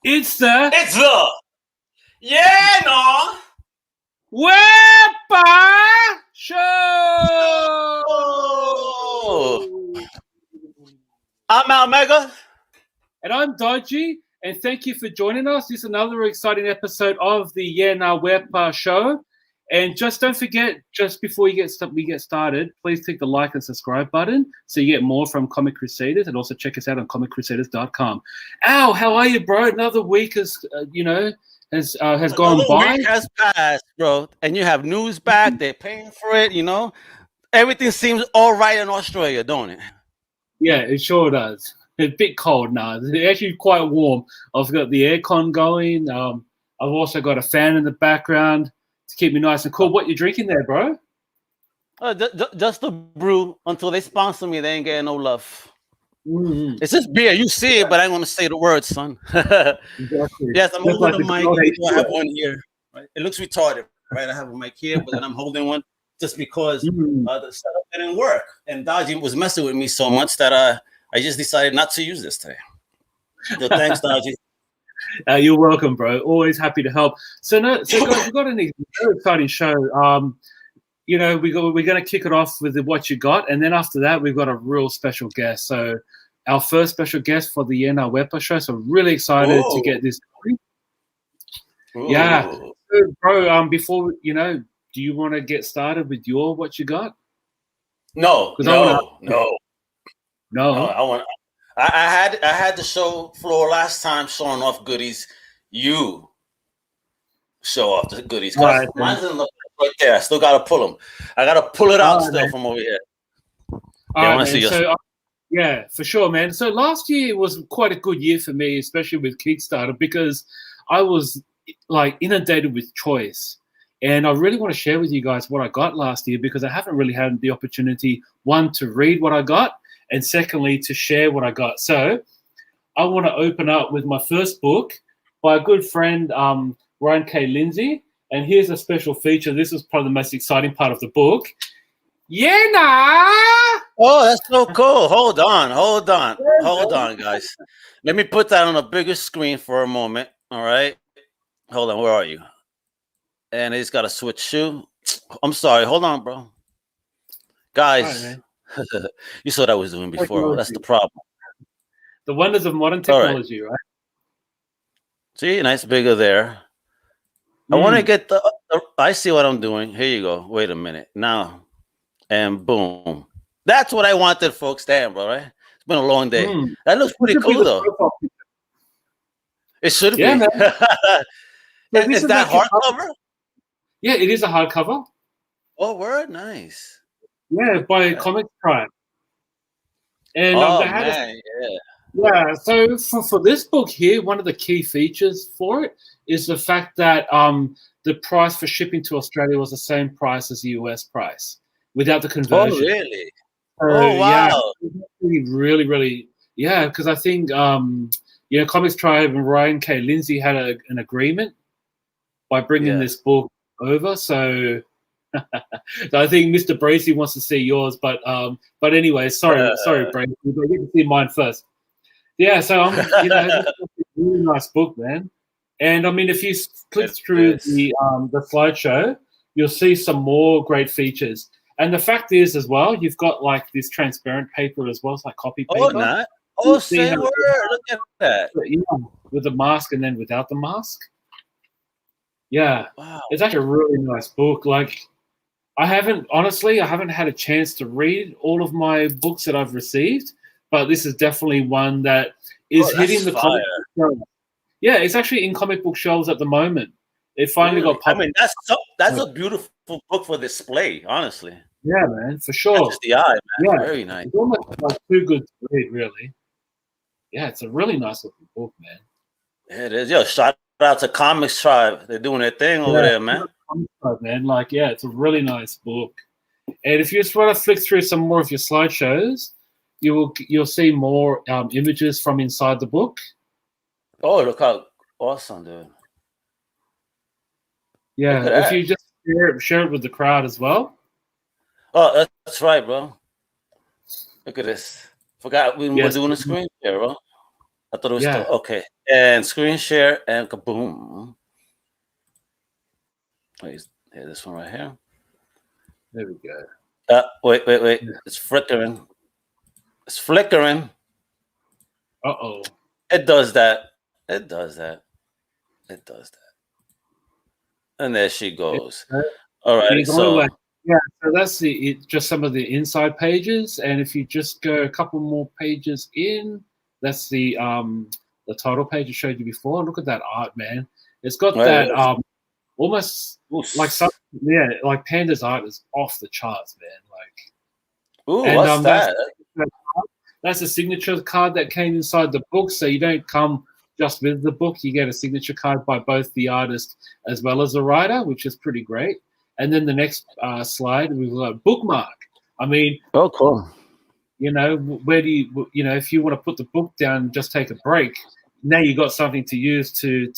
It's the Yeah, no. Wepa Show! Oh. I'm Almega. And I'm Dodgy, and thank you for joining us. This is another exciting episode of the Wepa Show. And just don't forget, just before we get started, please click the like and subscribe button so you get more from Comic Crusaders, and also check us out on comiccrusaders.com. Al, how are you, bro? Another week has gone by. Week has passed, bro, and you have news back. They're paying for it. Everything seems all right in Australia, don't it? Yeah, it sure does. It's a bit cold now. It's actually quite warm. I've got the aircon going. I've also got a fan in the background to keep me nice and cool. What you drinking there, bro? Just a brew. Until they sponsor me, they ain't getting no love. Mm-hmm. It's just beer. You see it, but I ain't want to say the words, son. Exactly. Yes, I'm holding the mic. I have one here. Right? It looks retarded, right? I have a mic here, but then I'm holding one just because the setup didn't work. And Dodgy was messing with me so much that I just decided not to use this today. So thanks, Dodgy. You're welcome, bro. Always happy to help. So guys, we've got an exciting show. We're going to kick it off with what you got, and then after that, we've got a real special guest. So our first special guest for the Wepa show. So really excited to get this going. Yeah, so, bro. Before do you want to get started with what you got? No. I had the show floor last time showing off goodies. You show off the goodies. Right, mine's in the right there. I still gotta pull them. I gotta pull it out still from over here. Yeah, for sure, man. So last year was quite a good year for me, especially with Kickstarter, because I was like inundated with choice. And I really want to share with you guys what I got last year, because I haven't really had the opportunity, one, to read what I got, and secondly, to share what I got. So I want to open up with my first book by a good friend, Ryan K. Lindsay. And here's a special feature. This is probably the most exciting part of the book. Yeah, nah. Oh, that's so cool. Hold on, guys. Let me put that on a bigger screen for a moment. All right. Hold on. Where are you? And he's got a switch shoe. I'm sorry. Hold on, bro. Guys, you saw what I was doing before. Technology. That's the problem. The wonders of modern technology, right? See, nice bigger there. I want to get the. I see what I'm doing. Here you go. Wait a minute. Now, and boom. That's what I wanted, folks. Damn, bro. Right? It's been a long day. That looks pretty cool, though. It should be. Man. Is that hardcover? Yeah, it is a hardcover. Oh, word, nice. Yeah, by Comic Tribe. And so for this book here, one of the key features for it is the fact that the price for shipping to Australia was the same price as the US price without the conversion. Oh, really? So, wow. Yeah, really, really, yeah, because I think Comics Tribe and Ryan K. Lindsay had an agreement by bringing this book over. So I think Mr. Bracey wants to see yours, but anyway, sorry, Bracey, but you can see mine first. Yeah, so it's a really nice book, man. And I mean, if you click through the slideshow, you'll see some more great features. And the fact is, as well, you've got like this transparent paper as well, it's like copy paper. Oh, not? Oh, say word! Look at that. With the mask and then without the mask. Yeah, wow. It's actually a really nice book. Like, I haven't had a chance to read all of my books that I've received, but this is definitely one that is hitting the comic book shelves. Yeah, it's actually in comic book shelves at the moment. It finally got published. I mean, that's a beautiful book for display, honestly. Yeah, man, for sure. That's the eye, man. Yeah, very nice. It's almost like too good to read, really. Yeah, it's a really nice looking book, man. Yeah, it is. Yo, shout out to Comics Tribe. They're doing their thing over there, man. Man, like, yeah, it's a really nice book. And if you just want to flick through some more of your slideshows, you'll see more images from inside the book. Oh, look how awesome, dude! Yeah, if you just share it with the crowd as well. Oh, that's right, bro. Look at this. Forgot we were doing the screen here, bro. I thought it was still okay. And screen share and kaboom. Wait, here, this one right here. There we go. Wait. Yeah. It's flickering. It's flickering. Uh-oh. It does that. It does that. It does that. And there she goes. All right. So so that's just some of the inside pages. And if you just go a couple more pages in, that's the title page I showed you before. Look at that art, man. It's got that almost like like Panda's art is off the charts, man. Like, what's that? That's a signature card that came inside the book, so you don't come just with the book. You get a signature card by both the artist as well as the writer, which is pretty great. And then the next slide, we've got a bookmark. I mean, cool. You know, where do you know, if you want to put the book down and just take a break, now you got something to use to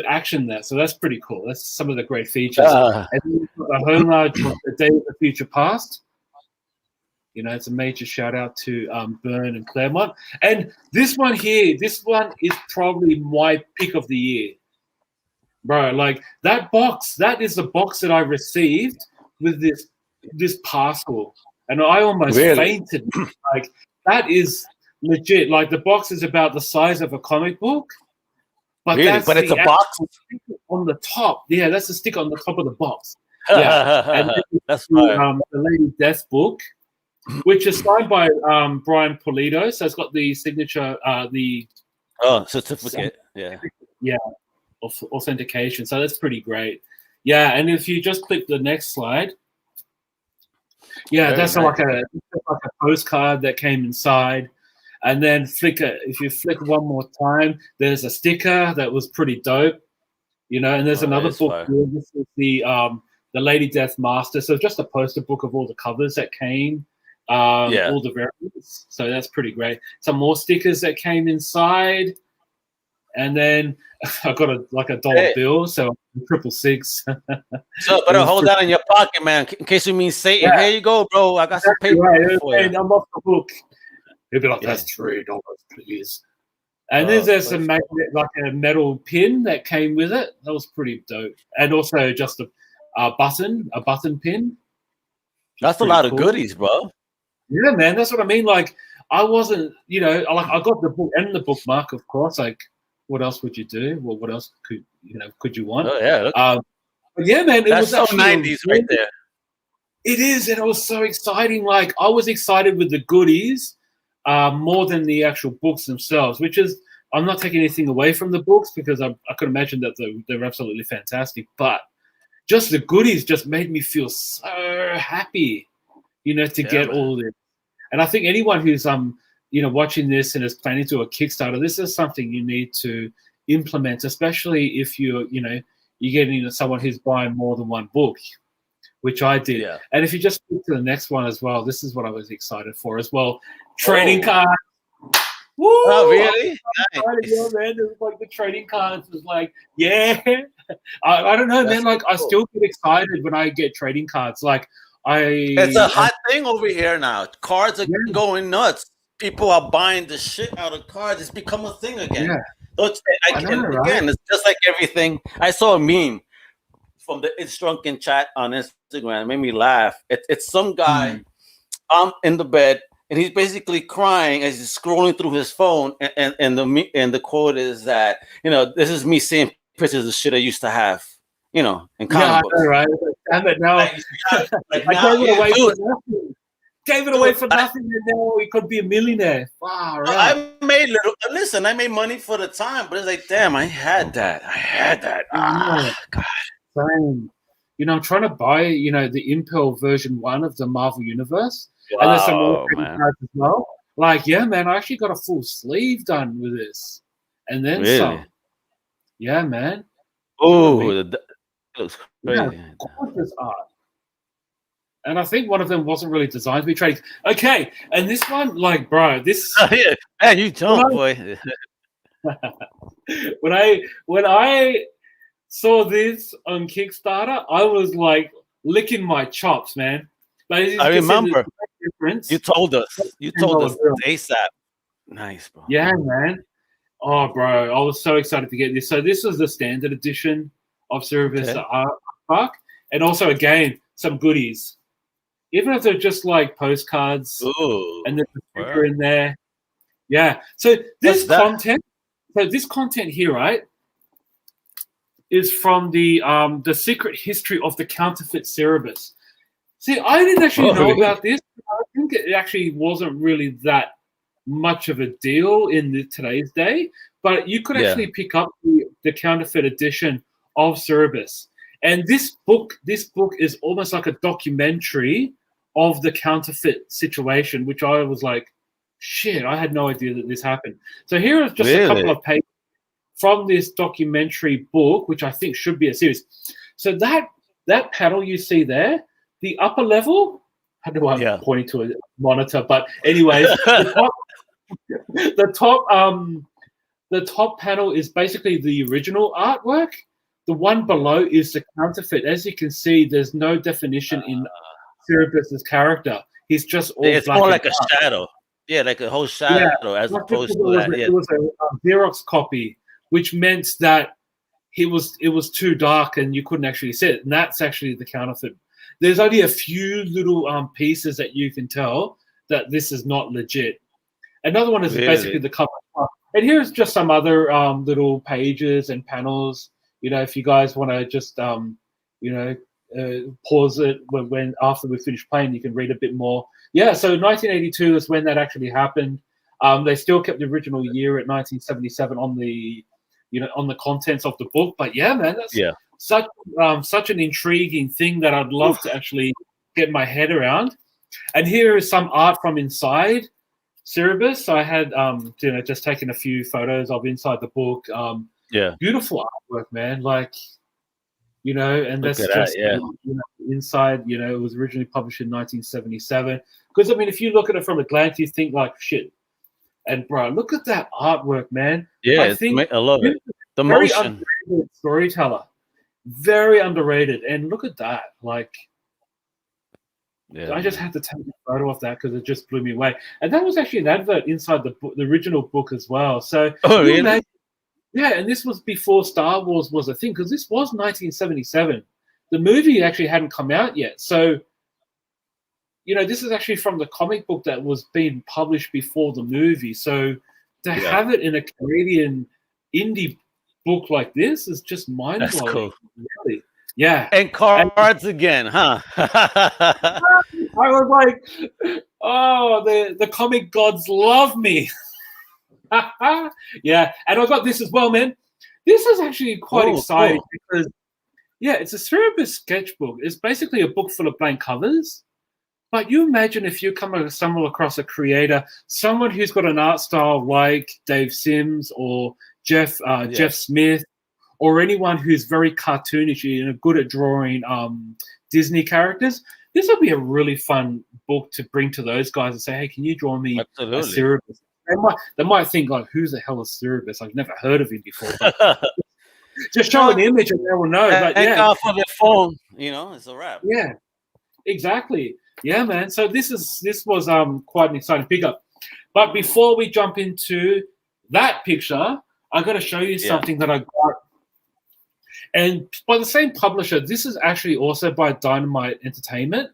action that. So that's pretty cool. That's some of the great features. And then you've got the homage of the Day of the Future Past. You know, it's a major shout out to Byrne and Claremont. And this one is probably my pick of the year. Bro, like that box, that is the box that I received with this parcel. And I almost fainted. Like, that is legit. Like, the box is about the size of a comic book. But it's a box on the top. Yeah, that's the sticker on the top of the box. Yeah. And that's right. The Lady Death book, which is signed by Brian Pulido. So it's got the signature, certificate. Yeah. Authentication. So that's pretty great. Yeah, and if you just click the next slide, that's nice. like a postcard that came inside. And then if you flick one more time, there's a sticker that was pretty dope. You know, and there's another book here. This is the Lady Death Master. So just a poster book of all the covers that came. All the variants. So that's pretty great. Some more stickers that came inside. And then I got a $1 bill, so 666. So better hold that in your pocket, man, in case you mean Satan. Here you go, bro. I got some paper for you. I'm off the book. He'll be like, that's $3, please. And then there's some magnet, like a metal pin that came with it. That was pretty dope. And also just a button pin. That's a lot of goodies, bro. Yeah, man. That's what I mean. Like, I wasn't, I got the book and the bookmark, of course. Like, what else would you do? Well, what else could you want? Oh yeah, but yeah, man, it was so 90s right there. It is, and it was so exciting. Like, I was excited with the goodies more than the actual books themselves. Which is, I'm not taking anything away from the books because I could imagine that they're absolutely fantastic. But just the goodies just made me feel so happy, to get all this. And I think anyone who's watching this and is planning to do a Kickstarter, this is something you need to implement, especially if you're getting someone who's buying more than one book, which I did. Yeah. And if you just go to the next one as well, this is what I was excited for as well. Trading cards. Woo! Oh, really? Nice. Yeah, man. It was like the trading cards was like, yeah. I don't know, man. Like, cool. I still get excited when I get trading cards. Like, it's a hot thing over here now. Cards are going nuts. People are buying the shit out of cards. It's become a thing again. Yeah. So again, it's just like everything. I saw a meme from the It's Drunken chat on Instagram. It made me laugh. It's some guy in the bed, and he's basically crying as he's scrolling through his phone. And the quote is that, this is me seeing pictures of shit I used to have, in comic books. Right. Damn it, no. I gave it away for nothing, and now we could be a millionaire. Wow, right. I made money for the time, but it's like, damn, I had that. God. Same. I'm trying to buy, the Impel version 1 of the Marvel Universe. Wow, and there's some more cards as well. Like, yeah, man, I actually got a full sleeve done with this. And then some. Yeah, man. Oh, it looks crazy. Yeah, gorgeous art. And I think one of them wasn't really designed to be traded. Okay, and this one, like, bro, this. Yeah, man, you don't, boy. when I saw this on Kickstarter, I was like licking my chops, man. I remember you told us. ASAP. Nice, bro. Yeah, man. Oh, bro, I was so excited to get this. So this was the standard edition of Cerebus Arc, and also again some goodies. Even if they're just like postcards, and there's a sticker in there. Yeah. So this content here, right, is from the secret history of the counterfeit Cerebus. See, I didn't actually know about this. I think it actually wasn't really that much of a deal in today's day, but you could actually pick up the counterfeit edition of Cerebus. And this book is almost like a documentary of the counterfeit situation, which I was like, shit, I had no idea that this happened. So here is just a couple of pages from this documentary book, which I think should be a series. So that panel you see there, the upper level, I don't know why I'm pointing to a monitor, but anyways, the top panel is basically the original artwork. The one below is the counterfeit. As you can see, there's no definition in Cerebus's character. He's just all it's more like a shadow. Yeah, like a whole shadow as opposed to that. It was a Xerox copy, which meant that it was too dark and you couldn't actually see it. And that's actually the counterfeit. There's only a few little pieces that you can tell that this is not legit. Another one is basically the cover. And here's just some other little pages and panels. You know, if you guys want to just pause it when after we finish playing, you can read a bit more. Yeah, so 1982 is when that actually happened. They still kept the original year at 1977 on the contents of the book. But yeah, man, that's such an intriguing thing that I'd love to actually get my head around. And here is some art from inside Cerebus. So I had just taken a few photos of inside the book. Beautiful artwork, man. Like, and that's just inside. It was originally published in 1977. Because I mean, if you look at it from a glance, you think like shit. And bro, look at that artwork, man. Yeah, I love it. The motion. Storyteller, very underrated. And look at that, like. Yeah, I just had to take a photo of that because it just blew me away. And that was actually an advert inside the original book as well. So, really? Yeah, and this was before Star Wars was a thing because this was 1977. The movie actually hadn't come out yet. So, this is actually from the comic book that was being published before the movie. So, to have it in a Canadian indie book like this is just mind-blowing. That's cool. Really. Yeah. And cards again, huh? I was like, oh, the comic gods love me. Yeah. And I got this as well, man. This is actually quite exciting because, it's a Cerebus sketchbook. It's basically a book full of blank covers. But you imagine if you stumble across a creator, someone who's got an art style like Dave Sims or Jeff Smith, or anyone who's very cartoonish and good at drawing Disney characters. This would be a really fun book to bring to those guys and say, hey, can you draw me a Cerebus? They might think, like, who the hell is Cerebus? I've never heard of him before. Just show an image and they will know. But off of their phone, it's a wrap. Yeah, exactly. Yeah, man. So this was quite an exciting pickup. But before we jump into that picture, I got to show you something that I got. And by the same publisher, this is actually also by Dynamite Entertainment.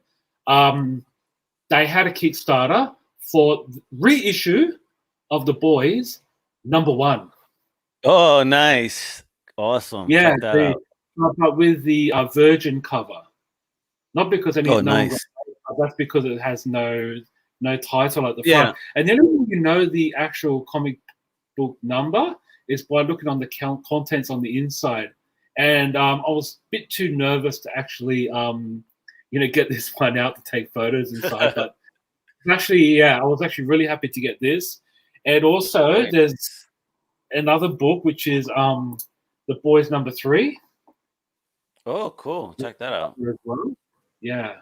They had a Kickstarter for reissue of The Boys #1. Oh, nice. Awesome. Yeah, but with the Virgin cover. Not because nice. That's because it has no title at the front. And then you know the actual comic book number is by looking on the contents on the inside. And I was a bit too nervous to actually, get this one out to take photos inside. But actually, I was actually really happy to get this. And also, there's another book, which is The Boys #3. Oh, cool. Check that out. Yeah.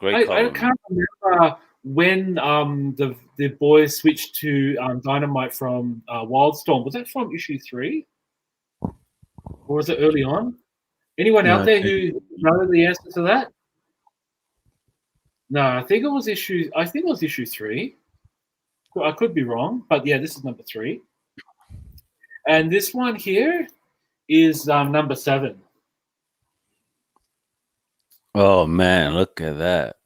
Great I can't remember when the Boys switched to Dynamite from Wildstorm. Was that from issue 3? Or was it early on? Anyone out there who knows the answer to that? No, I think it was issue 3. I could be wrong, but yeah, this is number 3. And this one here is number 7. Oh man, look at that!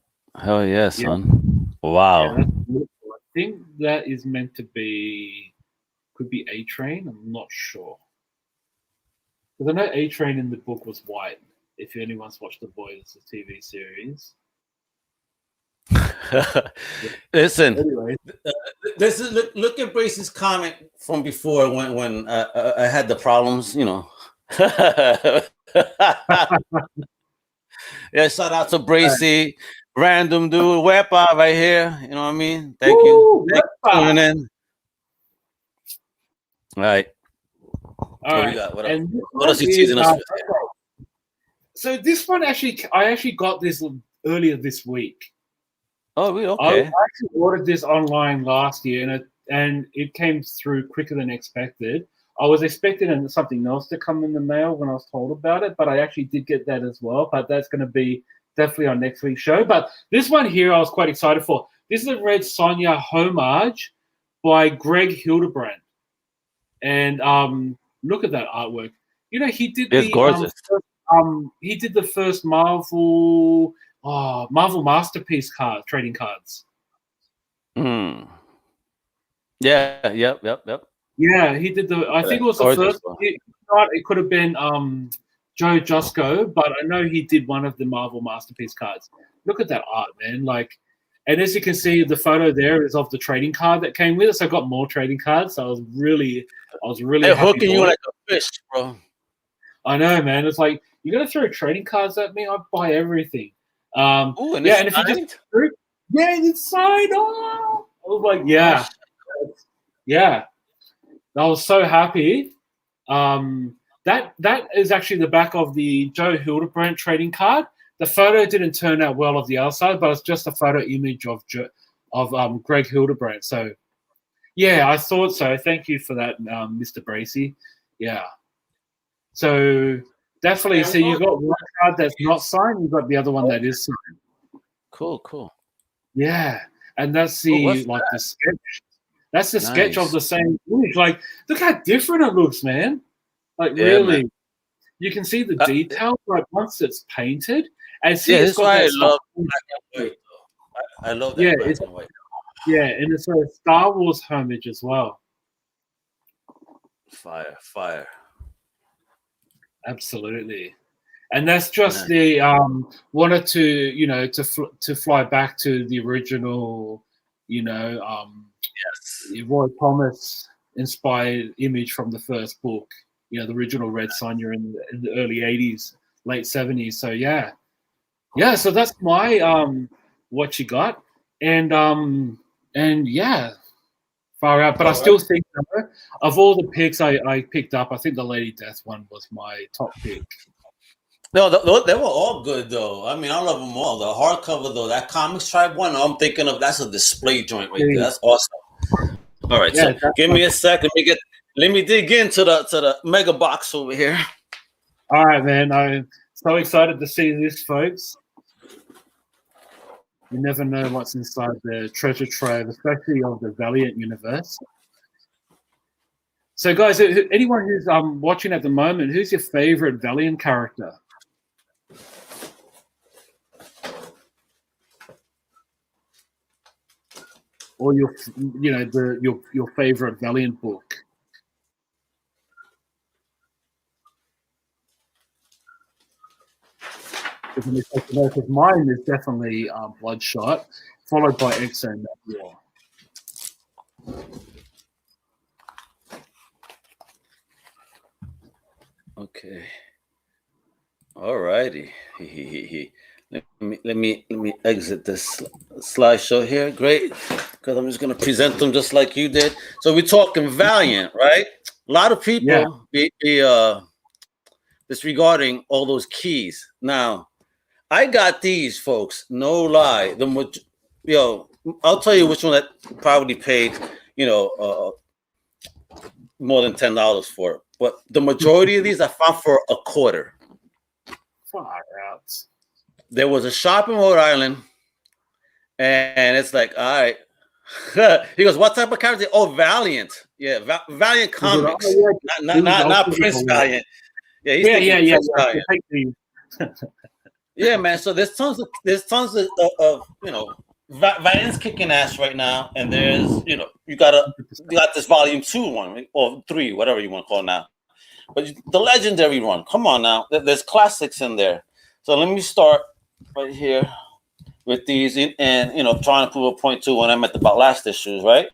Hell yeah, son! Wow. Yeah, I think that is meant to be, could be A-Train. I'm not sure. Because I know A-Train in the book was white. If anyone's watched The Boys, the TV series. Listen, Anyway. this is look at Bracy's comment from before when I had the problems, you know. Yeah, shout out to Bracy, random dude, Wepa right here. You know what I mean? Thank you. Thank you for tuning in. All right. All right. We got? What else you teasing us with? So this one I actually got this earlier this week. Oh, okay. I actually ordered this online last year, and it came through quicker than expected. I was expecting something else to come in the mail when I was told about it, but I actually did get that as well. But that's going to be definitely on next week's show. But this one here I was quite excited for. This is a Red Sonja homage by Greg Hildebrand. And look at that artwork. You know, he did it's gorgeous. He did the first Marvel Masterpiece trading cards. Yeah. Yep. Yeah, he did I think it was the first. It could have been Joe Jusko, but I know he did one of the Marvel Masterpiece cards. Look at that art, man! And as you can see, the photo there is of the trading card that came with it. So I got more trading cards. So I was really They're hooking you like a fish, bro. I know, man. It's like, you're gonna throw trading cards at me? I'd buy everything. Ooh, and if you just it's signed off. I was like, yeah. I was so happy. That is actually the back of the Joe Hildebrand trading card. The photo didn't turn out well of the outside, but it's just a photo image of Greg Hildebrand. So, yeah, I thought so. Thank you for that, Mr. Bracy. Yeah. So definitely. So you've got one card that's not signed. You've got the other one that is signed. Cool. Yeah, and that's the the sketch. That's the sketch of the same image. Like, look how different it looks, man. Like, really, man. You can see the detail. Like, once it's painted, and see, that's why I love black and white. I love that black and white. Yeah, and it's a Star Wars homage as well. Fire. Absolutely. And that's just the wanted to to fly back to the original, Roy Thomas inspired image from the first book, the original Red Sonja in the early 80s, late 70s. So yeah, so that's my what you got, and yeah, far out. But I still think of all the picks I picked up, I think the Lady Death one was my top pick. No, they were all good though. I mean, I love them all. The hardcover though, that Comics Tribe one, I'm thinking of, that's a display joint right there. That's awesome. All right, so give me a second. Let me dig into the mega box over here. All right, man. I'm so excited to see this, folks. You never know what's inside the treasure trove, especially of the Valiant universe. So, guys, anyone who's watching at the moment, who's your favorite Valiant character? Or your favorite Valiant book? Because mine is definitely Bloodshot, followed by Exo War. Okay. All righty. Let me exit this slideshow here. Great, because I'm just gonna present them just like you did. So we're talking Valiant, right? A lot of people be disregarding all those keys. Now, I got these, folks. No lie. I'll tell you which one that probably paid, more than $10 for it. But the majority of these I found for $0.25. Far out. There was a shop in Rhode Island, and it's like, all right, He goes, what type of character? Oh, Valiant. Yeah, Valiant Comics. Not Prince Valiant. Yeah, he's Prince Valiant. Yeah, man. So there's tons of Valiant's kicking ass right now, and there's you got this volume 2 one, right? Or 3, whatever you want to call it now. But the legendary run, come on now. There's classics in there. So let me start right here with these, and trying to prove a point too when I'm at the last issues, right?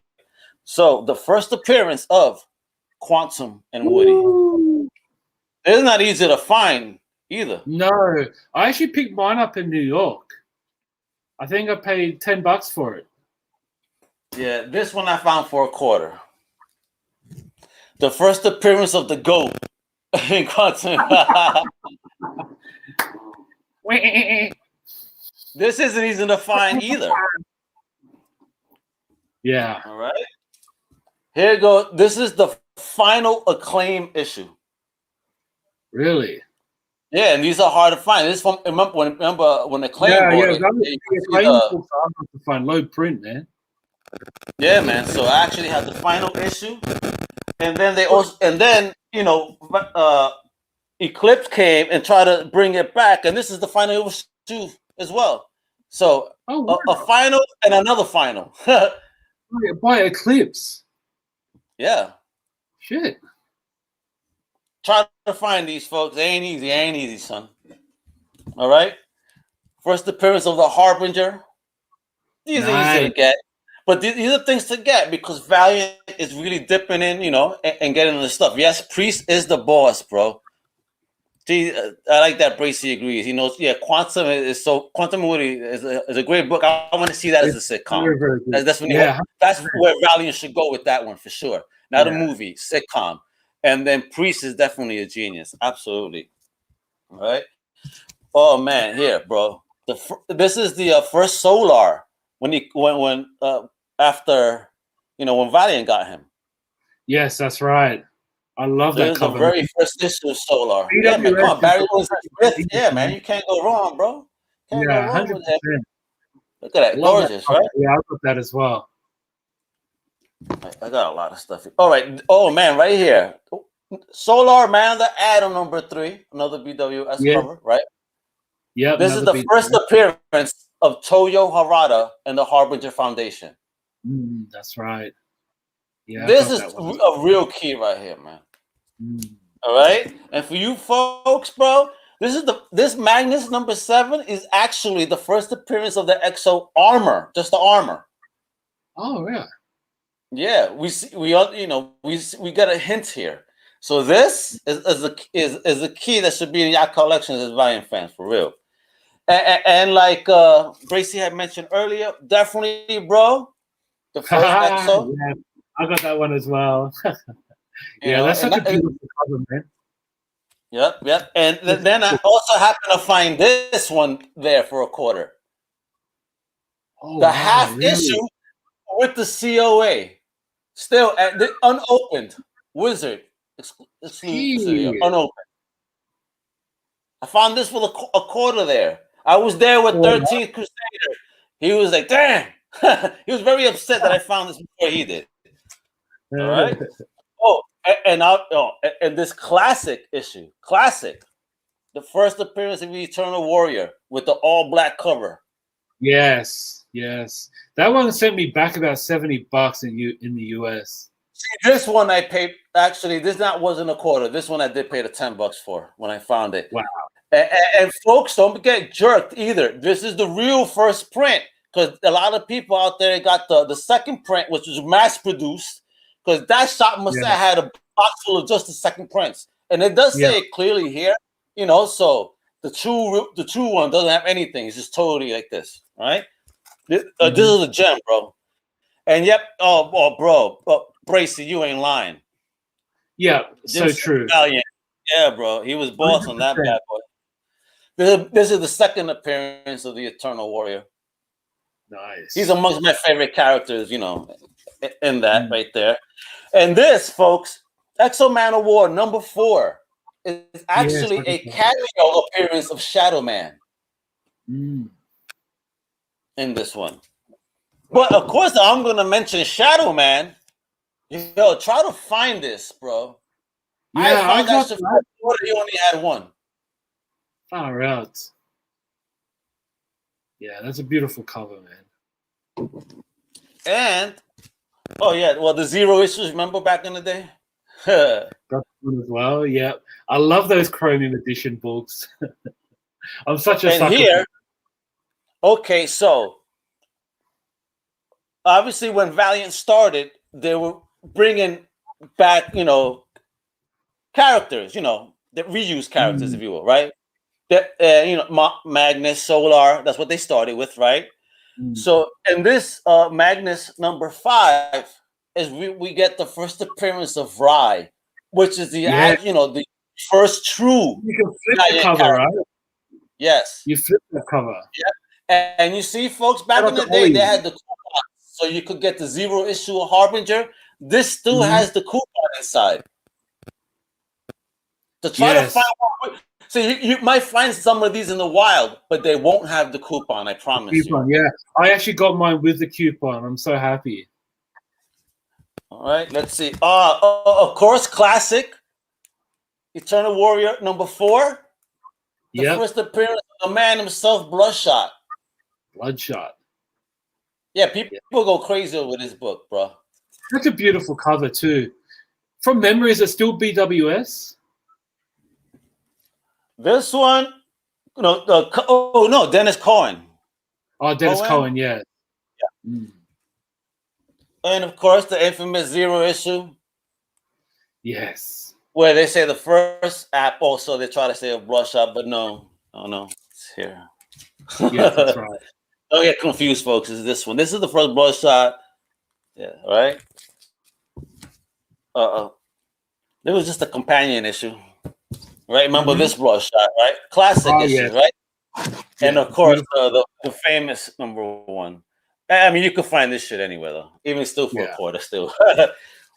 So the first appearance of Quantum and Woody. Ooh. It's not easy to find either. No, I actually picked mine up in New York. I think I paid $10 for it. Yeah, this one I found for $25. The first appearance of the GOAT in Quantum. This isn't easy to find either. Yeah. All right. Here you go. This is the final Acclaim issue. Really? Yeah, and these are hard to find. This is from remember when Acclaim bought it. To find low print, man. Yeah, man. So I actually had the final issue, and then Eclipse came and tried to bring it back, and this is the final issue as well. So a final and another final. By Eclipse. Yeah. Shit. Try to find these folks. They ain't easy. Ain't easy, son. All right. First appearance of the Harbinger. These are easy to get. But these are things to get because Valiant is really dipping in, and getting the stuff. Yes, Priest is the boss, bro. See, I like that Bracey agrees. He knows, Quantum Woody is a great book. I want to see that as a sitcom. Very that's where Valiant should go with that one for sure. Not a movie, sitcom. And then Priest is definitely a genius. Absolutely. All right. Oh man, here, bro. This is the first Solar after when Valiant got him. Yes, that's right. I love that cover. The very first issue of Solar. Yeah, man, come on, Barry was fifth. Yeah, man, you can't go wrong, bro. Can't go wrong 100%. with that. Look at that, gorgeous, right? Yeah, I got that as well. I got a lot of stuff here. All right. Oh man, right here. Solar Man, the Atom number 3, another BWS cover, right? Yeah. This is the first appearance of Toyo Harada and the Harbinger Foundation. That's right. Yeah. This is a real key right here, man. All right. And for you folks, bro, this Magnus number 7 is actually the first appearance of the Exo armor, just the armor. Oh yeah. Yeah, we got a hint here. So this is a key that should be in your collections as Valiant fans, for real. And like Bracey had mentioned earlier, definitely, bro, the first Exo. Yeah, I got that one as well. That's such a beautiful cover, man. Yep. And then I also happen to find this one there for $25. The half issue with the COA. Still at the unopened Wizard exclusive, unopened. I found this for a $25 there. I was there with 13th Crusader. He was like, damn. He was very upset that I found this before he did. All right. And this classic issue. The first appearance of the Eternal Warrior with the all-black cover. Yes. That one sent me back about $70 in the US. See, this one I paid. Actually, wasn't $25. This one I did pay the $10 for when I found it. Wow. And folks, don't get jerked either. This is the real first print because a lot of people out there got the second print, which was mass produced. Because that shop must have had a box full of just the second prints, and it does say it clearly here. So the true one doesn't have anything. It's just totally like this, right? This is a gem, bro. And bro, Bracey, you ain't lying. Yeah, so true. Valiant. Yeah, bro, he was boss 100%. On that bad boy. This is the second appearance of the Eternal Warrior. Nice. He's amongst my favorite characters, in that right there. And this, folks, Exo Man of War number 4 is actually a cameo appearance of Shadow Man. In this one. But of course, I'm gonna mention Shadow Man. Yo, try to find this, bro. Yeah, I found got that shit. that. He only had one. Far out. Yeah, that's a beautiful cover, man. And oh yeah, well the Zero issues. Remember back in the day? Got one as well. Yeah, I love those Chromium Edition books. I'm such a and sucker. here, okay, so obviously when Valiant started, they were bringing back, characters, the reused characters, if you will, right? That Magnus, Solar, that's what they started with, right? So in this Magnus number 5 is we get the first appearance of Rai, which is the the first true. You can flip the cover, character. Right? Yes. You flip the cover. Yeah. And you see, folks, back in the day, they had the coupon, so you could get the Zero issue of Harbinger. This still has the coupon inside. To try to find one. So you might find some of these in the wild, but they won't have the coupon, I promise you. Yeah. I actually got mine with the coupon. I'm so happy. All right, let's see. Of course, classic. Eternal Warrior number 4. The first appearance of the man himself, Bloodshot. Bloodshot. Yeah, people go crazy over this book, bro. Such a beautiful cover, too. From memory, is it still BWS? This one, Dennis Cohen. Oh, Dennis Cohen, yeah. And of course, the infamous Zero issue. Yes. Where they say the first app, also they try to say a Bloodshot, but no, it's here. Yeah, that's right. Don't get confused, folks. It's this one. This is the first Bloodshot. Yeah, right. There was just a companion issue. Right, remember this Bloodshot, right? Classic issues, right? And of course, the famous number 1. I mean, you can find this shit anywhere, though. Even still for a quarter, still.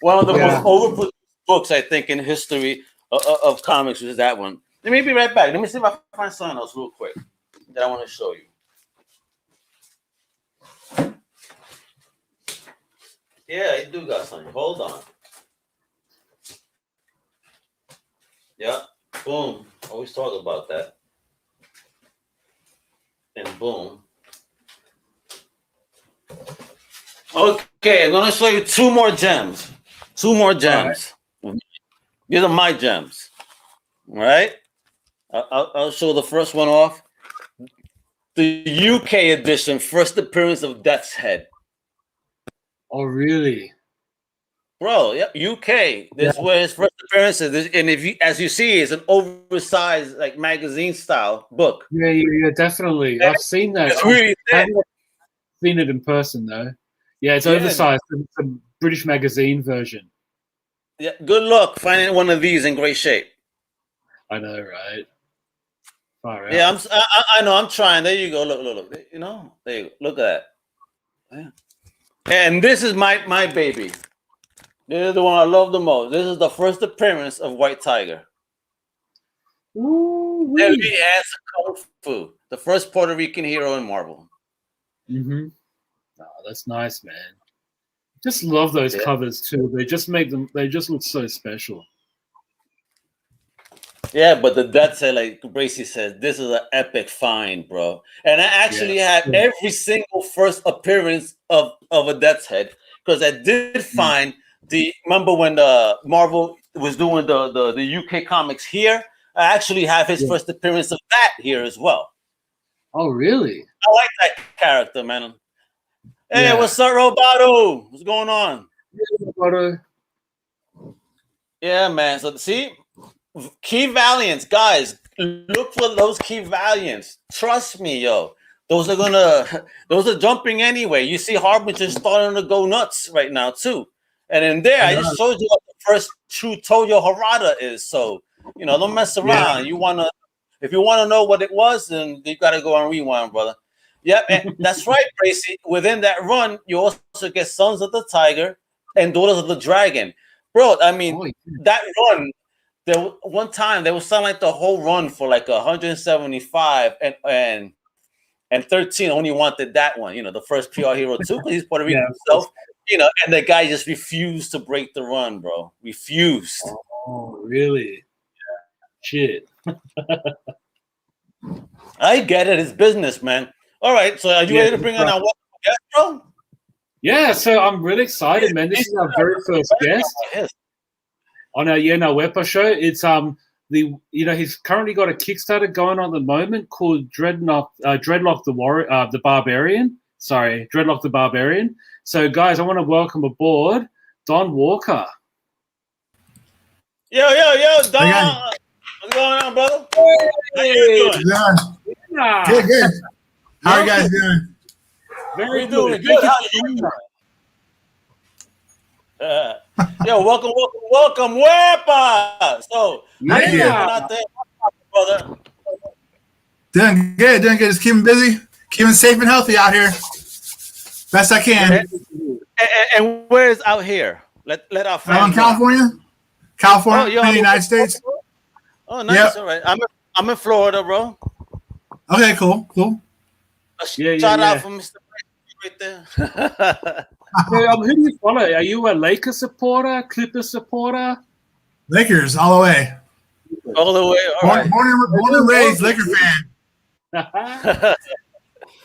One of the most overproduced books, I think, in history of comics is that one. Let me be right back. Let me see if I can find something else real quick that I want to show you. Yeah, I do got something. Hold on. Yeah. Boom. Always talk about that. And boom. Okay, I'm going to show you 2 more gems. 2 more gems. Right. These are my gems. All right? I'll show the first one off. The UK edition, first appearance of Death's Head. Oh, really? Bro, yeah, UK. This is where his first appearance is. And if you, as you see, it's an oversized, like magazine style book. Yeah, definitely. And I've seen that. It's really I haven't seen it in person though. Yeah, it's oversized. It's a British magazine version. Yeah, good luck finding one of these in great shape. I know, right? Far out. Yeah, I know. I'm trying. There you go. Look. There you go. Look at that. Yeah. And this is my baby. This is the one I love the most. This is the first appearance of White Tiger. Ooh, Heavy ass Kung Fu, the first Puerto Rican hero in Marvel. Oh, that's nice, man. Just love those covers too. They just make them. They just look so special. Yeah, but the Death's Head, like Bracy says, this is an epic find, bro. And I actually had every single first appearance of a Death's Head because I did find. Remember when Marvel was doing the UK comics here? I actually have his first appearance of that here as well. Oh, really? I like that character, man. Hey, what's up, Roboto? What's going on? Yeah, Roboto. Yeah, man. So see, key Valiants, guys. Look for those key Valiants. Trust me, yo. Those are jumping anyway. You see Harbinger starting to go nuts right now too. And in there, I just showed you what the first true Toyo Harada is. So, don't mess around. If you wanna know what it was, then you gotta go on Rewind, brother. Yep, and that's right, Tracy. Within that run, you also get Sons of the Tiger and Daughters of the Dragon. Bro, I mean, that run, one time they were selling like the whole run for like 175, and and 13 only wanted that one. You know, the first PR Hero 2 because he's Puerto Rican himself. You know, and the guy just refused to break the run, bro. Refused. Oh, really? Shit. I get it. It's business, man. All right. So are you ready to bring on our guest, bro? Yeah. So I'm really excited, man. This is our very first guest on our Wepa show. It's he's currently got a Kickstarter going on at the moment called Dreadlock the Barbarian. Sorry, Dreadlock the Barbarian. So, guys, I want to welcome aboard Don Walker. Yo, Don. What's going on, brother? Hey. How you doing? Yeah. Good. How are you guys doing? Very good. Good. Yo, welcome, Wepa. So, out there, brother? Doing good. Just keeping busy, keeping safe and healthy out here. Best I can. And where's out here? Let our friends. I'm in California, in the United States. Oh, nice. All right. I'm in Florida, bro. Okay, cool. Shout out from Mr. right there. Who do you follow? Are you a Lakers supporter, Clippers supporter? Lakers, all the way. All the way. All right. Born and raised Laker fan.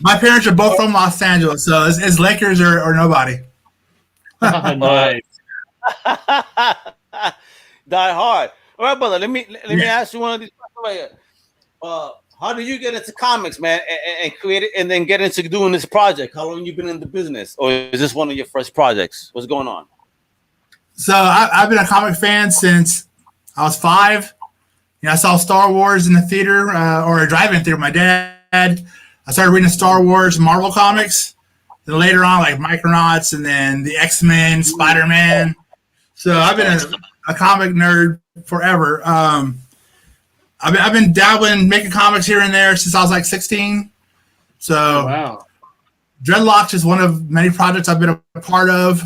My parents are both from Los Angeles, so it's Lakers or nobody. Nice. Die hard. All right, brother. Let me ask you one of these questions right here. How do you get into comics, man, and create it, and then get into doing this project? How long you been in the business, or is this one of your first projects? What's going on? So I've been a comic fan since I was 5. You know, I saw Star Wars in the theater or a drive-in theater with my dad. I started reading Star Wars, Marvel comics. Then later on, like Micronauts, and then the X-Men, SpiderMan. So I've been a comic nerd forever. I've been dabbling, making comics here and there since I was like 16. So wow. Dreadlock is one of many projects I've been a part of.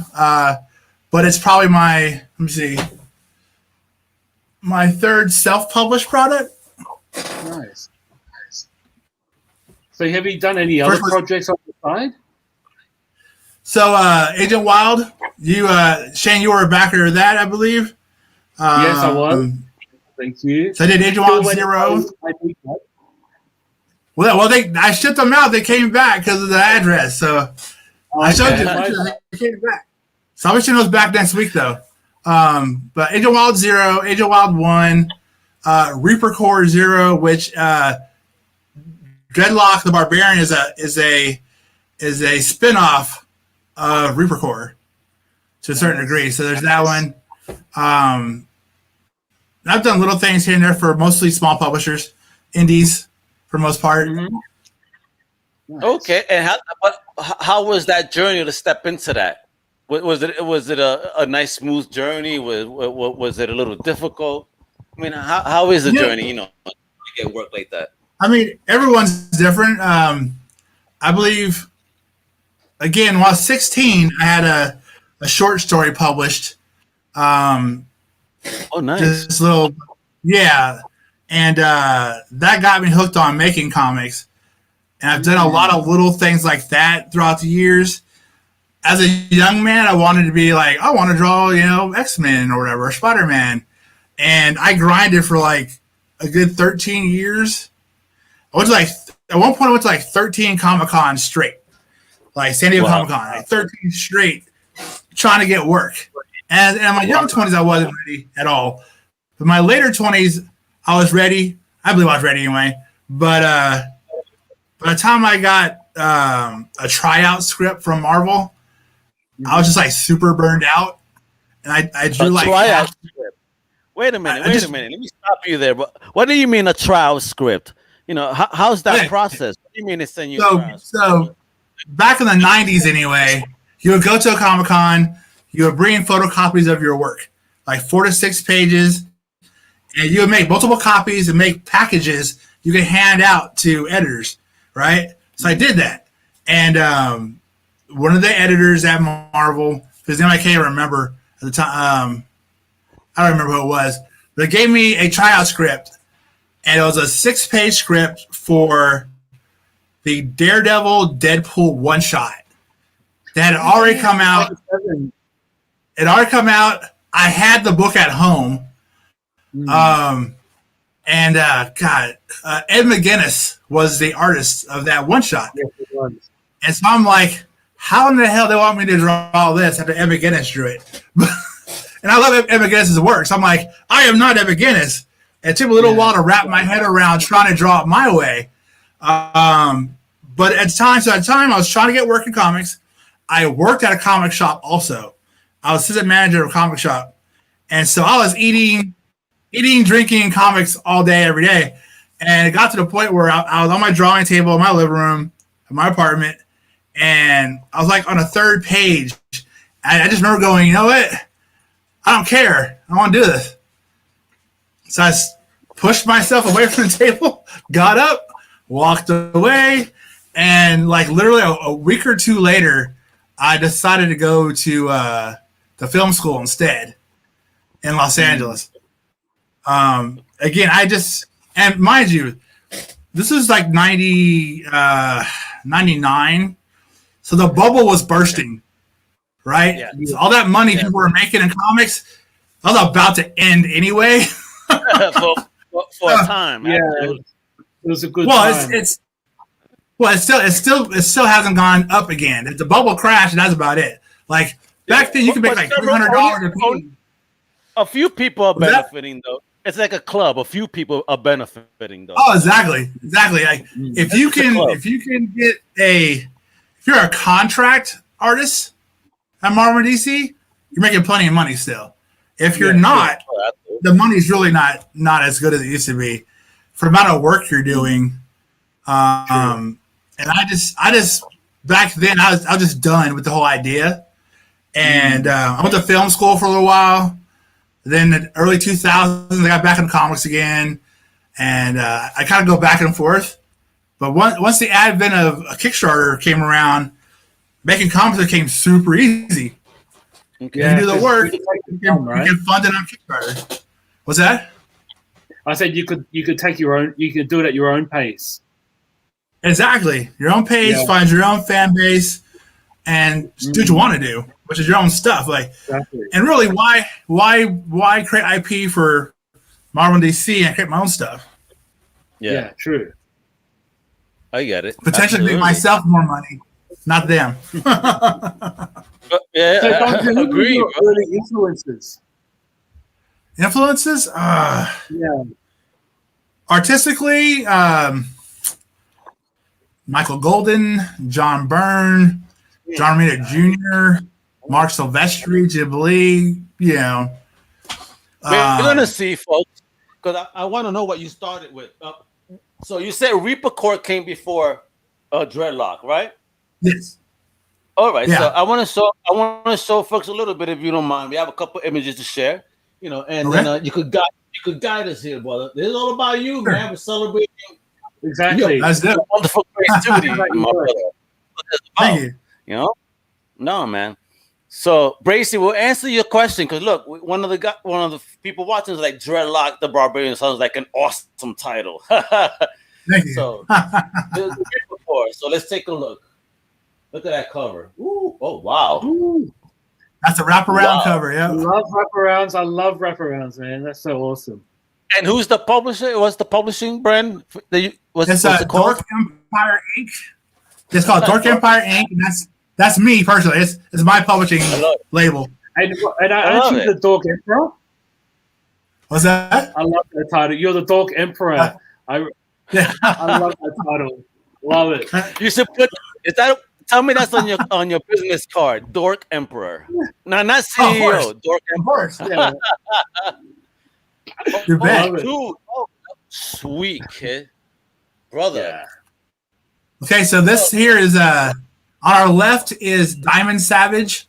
But it's probably my third self-published product. Nice. So have you done any other projects on the side? So Agent Wild, Shane, you were a backer of that, I believe. Yes, I was. Thank you. So I did Agent Wild 0. Well, I shipped them out. They came back because of the address. So I showed you. They came back. So I'll be showing those back next week, though. But Agent Wild 0, Agent Wild 1, Reaper Core 0, which Dreadlock the Barbarian is a spinoff of Reaper Core to a certain degree. So there's that one. I've done little things here and there for mostly small publishers, indies for the most part. Mm-hmm. Nice. Okay, and how was that journey to step into that? Was it a nice smooth journey? Was it a little difficult? I mean, how is the journey? You know, to get work like that. I mean, everyone's different. I believe, again, when I was 16, I had a short story published. Oh, nice. This little, and that got me hooked on making comics. And I've done a lot of little things like that throughout the years. As a young man, I wanted to be like, I want to draw, X-Men or whatever, or Spider-Man. And I grinded for like a good 13 years. I was like, at one point, I went to like 13 Comic-Con straight. Like San Diego Comic-Con, like 13 straight, trying to get work. And in my young 20s, I wasn't ready at all. But my later 20s, I was ready. I believe I was ready anyway. But by the time I got a tryout script from Marvel, I was just like super burned out. And I drew like tryout script. Wait a minute. Let me stop you there. But what do you mean a trial script? How's that process? What do you mean to send you a trial script? So back in the 90s anyway, you would go to a Comic-Con, you would bring in photocopies of your work, like 4 to 6 pages, and you would make multiple copies and make packages you could hand out to editors, right? So I did that. And one of the editors at Marvel, whose name I can't remember at the time, I don't remember who it was, but they gave me a tryout script, and it was a 6-page script for the Daredevil Deadpool one shot that had already come out. It already come out. I had the book at home. God, Ed McGuinness was the artist of that one shot. Yes, it was. And so I'm like, how in the hell they want me to draw all this after Ed McGuinness drew it? And I love Ed McGuinness's work. So I'm like, I am not Ed McGuinness. It took a little while to wrap my head around trying to draw it my way. But at the time, I was trying to get work in comics. I worked at a comic shop also. I was assistant manager of a comic shop. And so I was eating, drinking comics all day, every day. And it got to the point where I was on my drawing table in my living room, in my apartment, and I was like on a third page. And I just remember going, you know what? I don't care. I want to do this. So I pushed myself away from the table, got up, walked away, and like literally a week or two later, I decided to go to the film school instead in Los Angeles. Again, and mind you, this is like 99. So the bubble was bursting, right? Yeah. So all that money people were making in comics, I was about to end anyway. for a time. Yeah, it was a good time. It still hasn't gone up again. If the bubble crashed, that's about it. Like back then, you could make like $300 a piece. A few people are benefiting though. It's like a club. A few people are benefiting though. Oh, exactly. Like if you can get if you're a contract artist at Marvel DC, you're making plenty of money still. If you're not, the money's really not as good as it used to be for the amount of work you're doing. And I just back then I was just done with the whole idea. And I went to film school for a little while. Then in the early 2000s, I got back into comics again, and I kind of go back and forth. But once the advent of a Kickstarter came around, making comics became super easy. Okay. You do the work, you can fund it on Kickstarter. What's that? I said you could take your own. You could do it at your own pace. Exactly, your own pace, find your own fan base, and do what you want to do, which is your own stuff. Like, exactly. And really, why create IP for Marvel and DC and create my own stuff? Yeah, true. I get it. Potentially make myself more money, not them. I agree. Early influences. Influences? Artistically, Michael Golden, John Byrne, John Romita Jr., Mark Silvestri, Ghibli, We're going to see, folks, because I want to know what you started with. So you said Reaper Court came before Dreadlock, right? Yes. All right. Yeah. So I want to show folks a little bit, if you don't mind. We have a couple images to share, and then you could guide us here, brother. This is all about you, man. We're celebrating. Exactly. That's it. Wonderful creativity, my brother. Thank you. No, man. So, Bracy, we'll answer your question because look, one of the people watching is like Dreadlock the Barbarian sounds like an awesome title. Thank you. So, so let's take a look. Look at that cover. Ooh, oh wow. Ooh. That's a wraparound cover, yeah. I love wraparounds. I love wraparounds, man. That's so awesome. And who's the publisher? What's the publishing brand? It's Dork Empire Inc. It's called Dork Empire Inc. And that's me personally. It's my publishing label. And aren't you the Dork Emperor? What's that? I love that title. You're the Dork Emperor. I love that title. Love it. You should put. Is that? Tell me that's on your business card. Dork Emperor. No, not CEO. Dork Emperor. Of course. Yeah. You're back. Dude. Oh, sweet kid, brother. Yeah. Okay, so this here is on our left is Diamond Savage,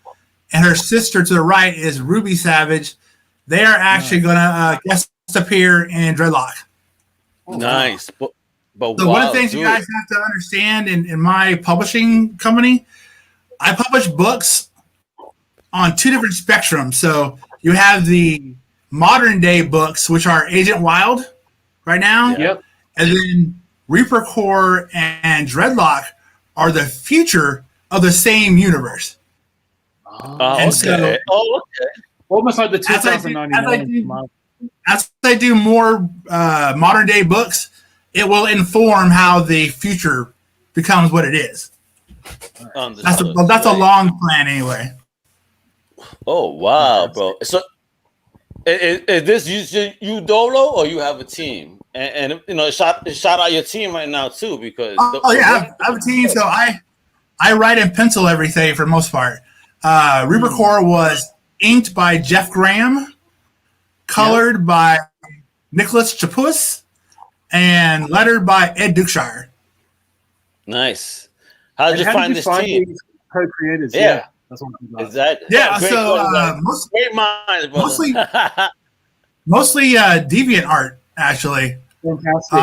and her sister to the right is Ruby Savage. They are actually going to guest appear in Dreadlock. Nice, but so one of the things you guys have to understand in my publishing company, I publish books on two different spectrums. So you have the modern day books, which are Agent Wild right now. Yep. And then Reaper Core and Dreadlock are the future of the same universe. Okay. So, almost like the 2099. As I do more modern day books, it will inform how the future becomes what it is. That's a long plan anyway. Oh wow, bro! So is this you dolo or you have a team? And you know, shout out your team right now too, because I have a team. So I write and pencil everything for the most part. Reaper Core was inked by Jeff Graham, colored by Nicholas Chapus, and lettered by Ed Dukeshire. Nice. How did you find this team? Co-creators. Yeah. That's what exactly. Yeah. Great minds, brother. mostly Deviant art, actually. Fantastic.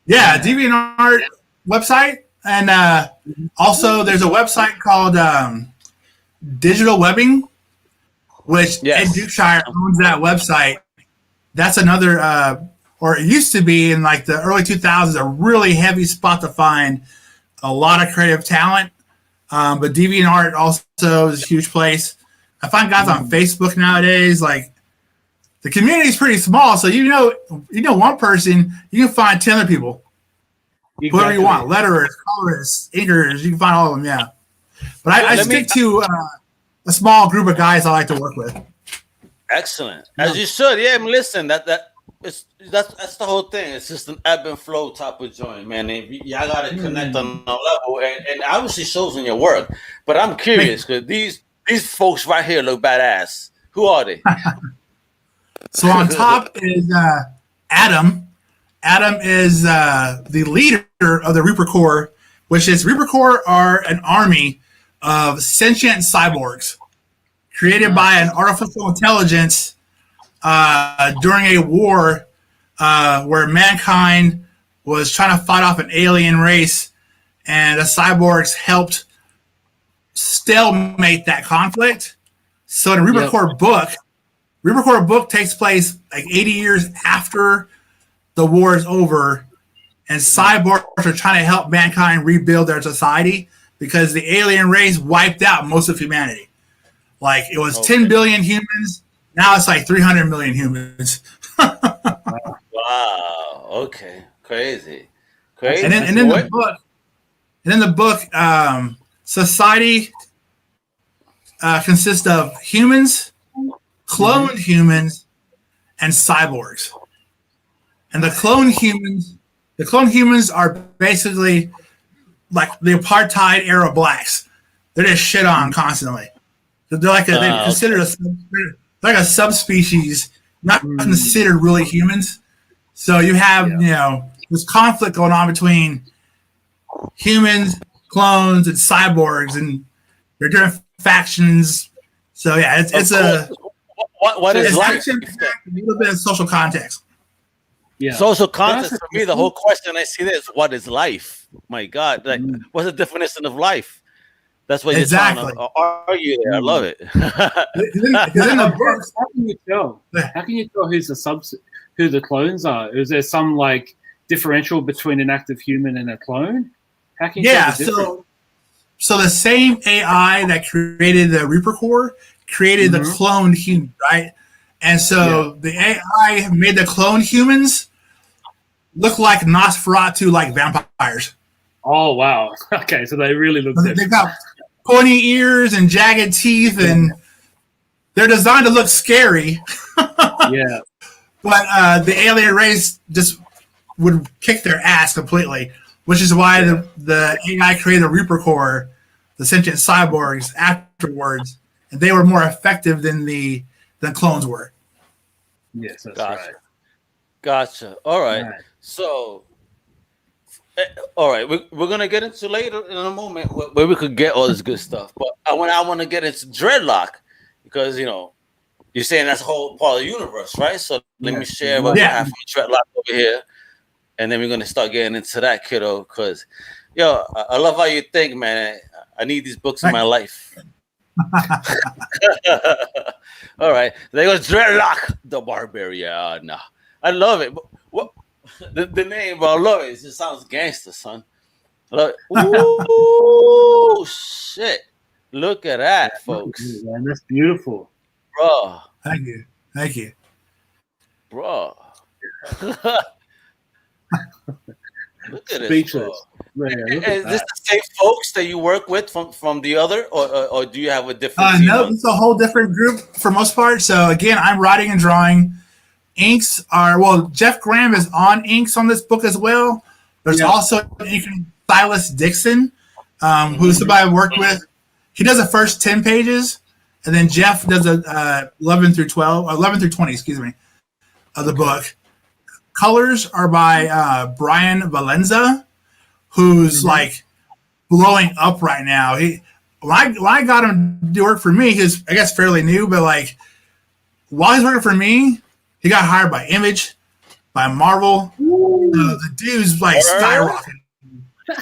Deviant art website, and also there's a website called Digital Webbing, which Ed Dukeshire owns that website. That's another, or it used to be in like the early 2000s, a really heavy spot to find a lot of creative talent. But DeviantArt also is a huge place. I find guys on Facebook nowadays, like the community is pretty small. So you know one person, you can find 10 other people. Exactly. Whoever you want, letterers, colorists, inkers, you can find all of them. Yeah, but I stick to a small group of guys I like to work with. Excellent, as you should. Yeah, listen, that's the whole thing. It's just an ebb and flow type of joint, man. And y'all got to connect on a level, and obviously shows in your work. But I'm curious because these folks right here look badass. Who are they? So on top is Adam. Adam is the leader of the Reaper Corps, which is Reaper Corps are an army of sentient cyborgs created by an artificial intelligence during a war where mankind was trying to fight off an alien race, and the cyborgs helped stalemate that conflict. So in the Reaper Corps book takes place like 80 years after the war is over, and cyborgs are trying to help mankind rebuild their society because the alien race wiped out most of humanity. Like it was 10 billion humans. Now it's like 300 million humans. Wow. Okay. Crazy. And then the book, society consists of humans, cloned humans, and cyborgs. And the cloned humans are basically like the apartheid era blacks. They're just shit on constantly. They're like they're considered like a subspecies, not considered really humans. So you have this conflict going on between humans, clones, and cyborgs, and they're different factions. So yeah, it's what is life? A little bit of social context. Yeah. Social context for me. The whole question I see there is, what is life? My God, like what's the definition of life? That's what you're trying to argue there. I love it. In the books, how can you tell? How can you tell who the clones are? Is there some like differential between an active human and a clone? How can you tell the difference? So the same AI that created the Reaper Corps created the cloned human, right? And so the AI made the cloned humans look like Nosferatu, like vampires. Oh wow! Okay, so they really look different. They've got pointy ears and jagged teeth, and they're designed to look scary. Yeah. But the alien race just would kick their ass completely, which is why the AI created the Reaper Corps, the sentient cyborgs, afterwards, and they were more effective than the clones were. Yes, that's right. Gotcha. All right. So, all right, we're gonna get into later in a moment where we could get all this good stuff. But I want to get into Dreadlock because you're saying that's a whole part of the universe, right? So let me share what we have from Dreadlock over here, and then we're gonna start getting into that, kiddo. Because I love how you think, man. I need these books in my life. All right, there goes Dreadlock, the Barbarian. I love it. The name, bro. Look, it just sounds gangster, son. Look, ooh, shit! Look at that, folks. Man, that's beautiful, bro. Thank you, bro. Look at Speechless. this, bro. Is this the same folks that you work with from the other, or do you have a different? No, it's a whole different group for most part. So again, I'm writing and drawing. Inks are Jeff Graham is on inks on this book as well. There's also Silas Dixon, who's somebody I worked with. He does the first 10 pages, and then Jeff does 11 through 20, excuse me, of the book. Colors are by Brian Valenza, who's like blowing up right now. When I got him to do work for me, he's I guess fairly new, but like while he's working for me, he got hired by Image, by Marvel. The dude's like skyrocketing.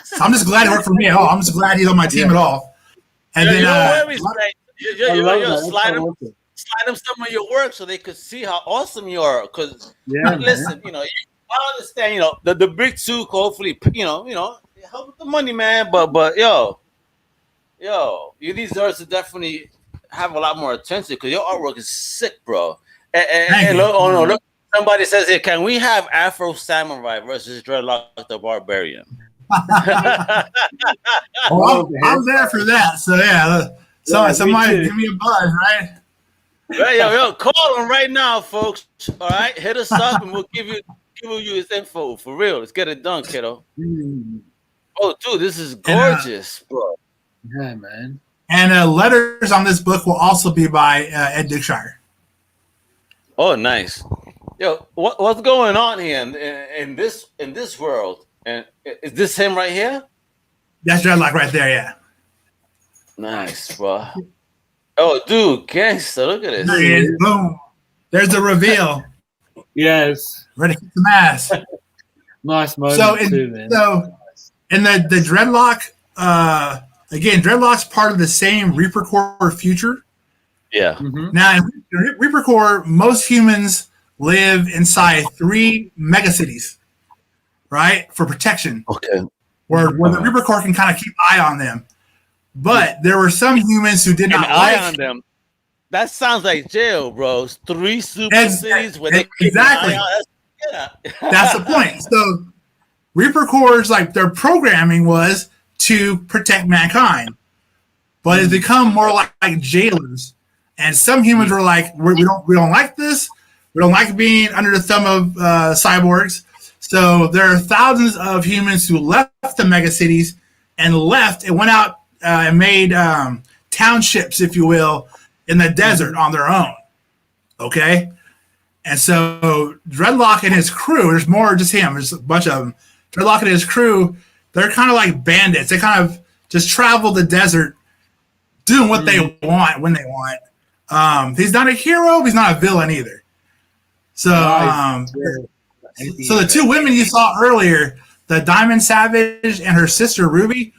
So I'm just glad he worked for me at all. I'm just glad he's on my team at all. And then slide them some of your work so they could see how awesome you are. Because listen, I understand, the big two hopefully, help with the money, man. But you deserve to definitely have a lot more attention because your artwork is sick, bro. And look, somebody says here, can we have Afro Samurai versus Dreadlock the Barbarian? I'm there for that. So yeah, somebody give me a buzz, right? Right, yo, call him right now, folks. All right, hit us up and we'll give you his info for real. Let's get it done, kiddo. Oh, dude, this is gorgeous, bro. Yeah, man. And letters on this book will also be by Ed Dickshire. Oh, nice. Yo, what's going on here in this world? And is this him right here? That's Dreadlock right there, yeah. Nice, bro. Oh, dude, gangster! Look at this. There he is. Boom. There's the reveal. Yes. Ready to kick some ass. Nice moment man. So in the Dreadlock, again, Dreadlock's part of the same Reaper Corps future. Yeah. Mm-hmm. Now, in Reaper Corps, most humans live inside 3 megacities, right, for protection. Okay. Where the Reaper Corps can kind of keep eye on them. But there were some humans who did not eye on them. That sounds like jail, bro. 3 super cities where they exactly. That's the point. So Reaper Corps, like their programming was to protect mankind, but it's become more like jailers. And some humans were like, we don't like this. We don't like being under the thumb of cyborgs. So there are thousands of humans who left the megacities and went out and made townships, if you will, in the desert on their own. Okay? And so Dreadlock and his crew, there's more just him, there's a bunch of them. Dreadlock and his crew, they're kind of like bandits. They kind of just travel the desert doing what they want when they want. He's not a hero, but he's not a villain either. So, so the 2 women you saw earlier, the Diamond Savage and her sister Ruby,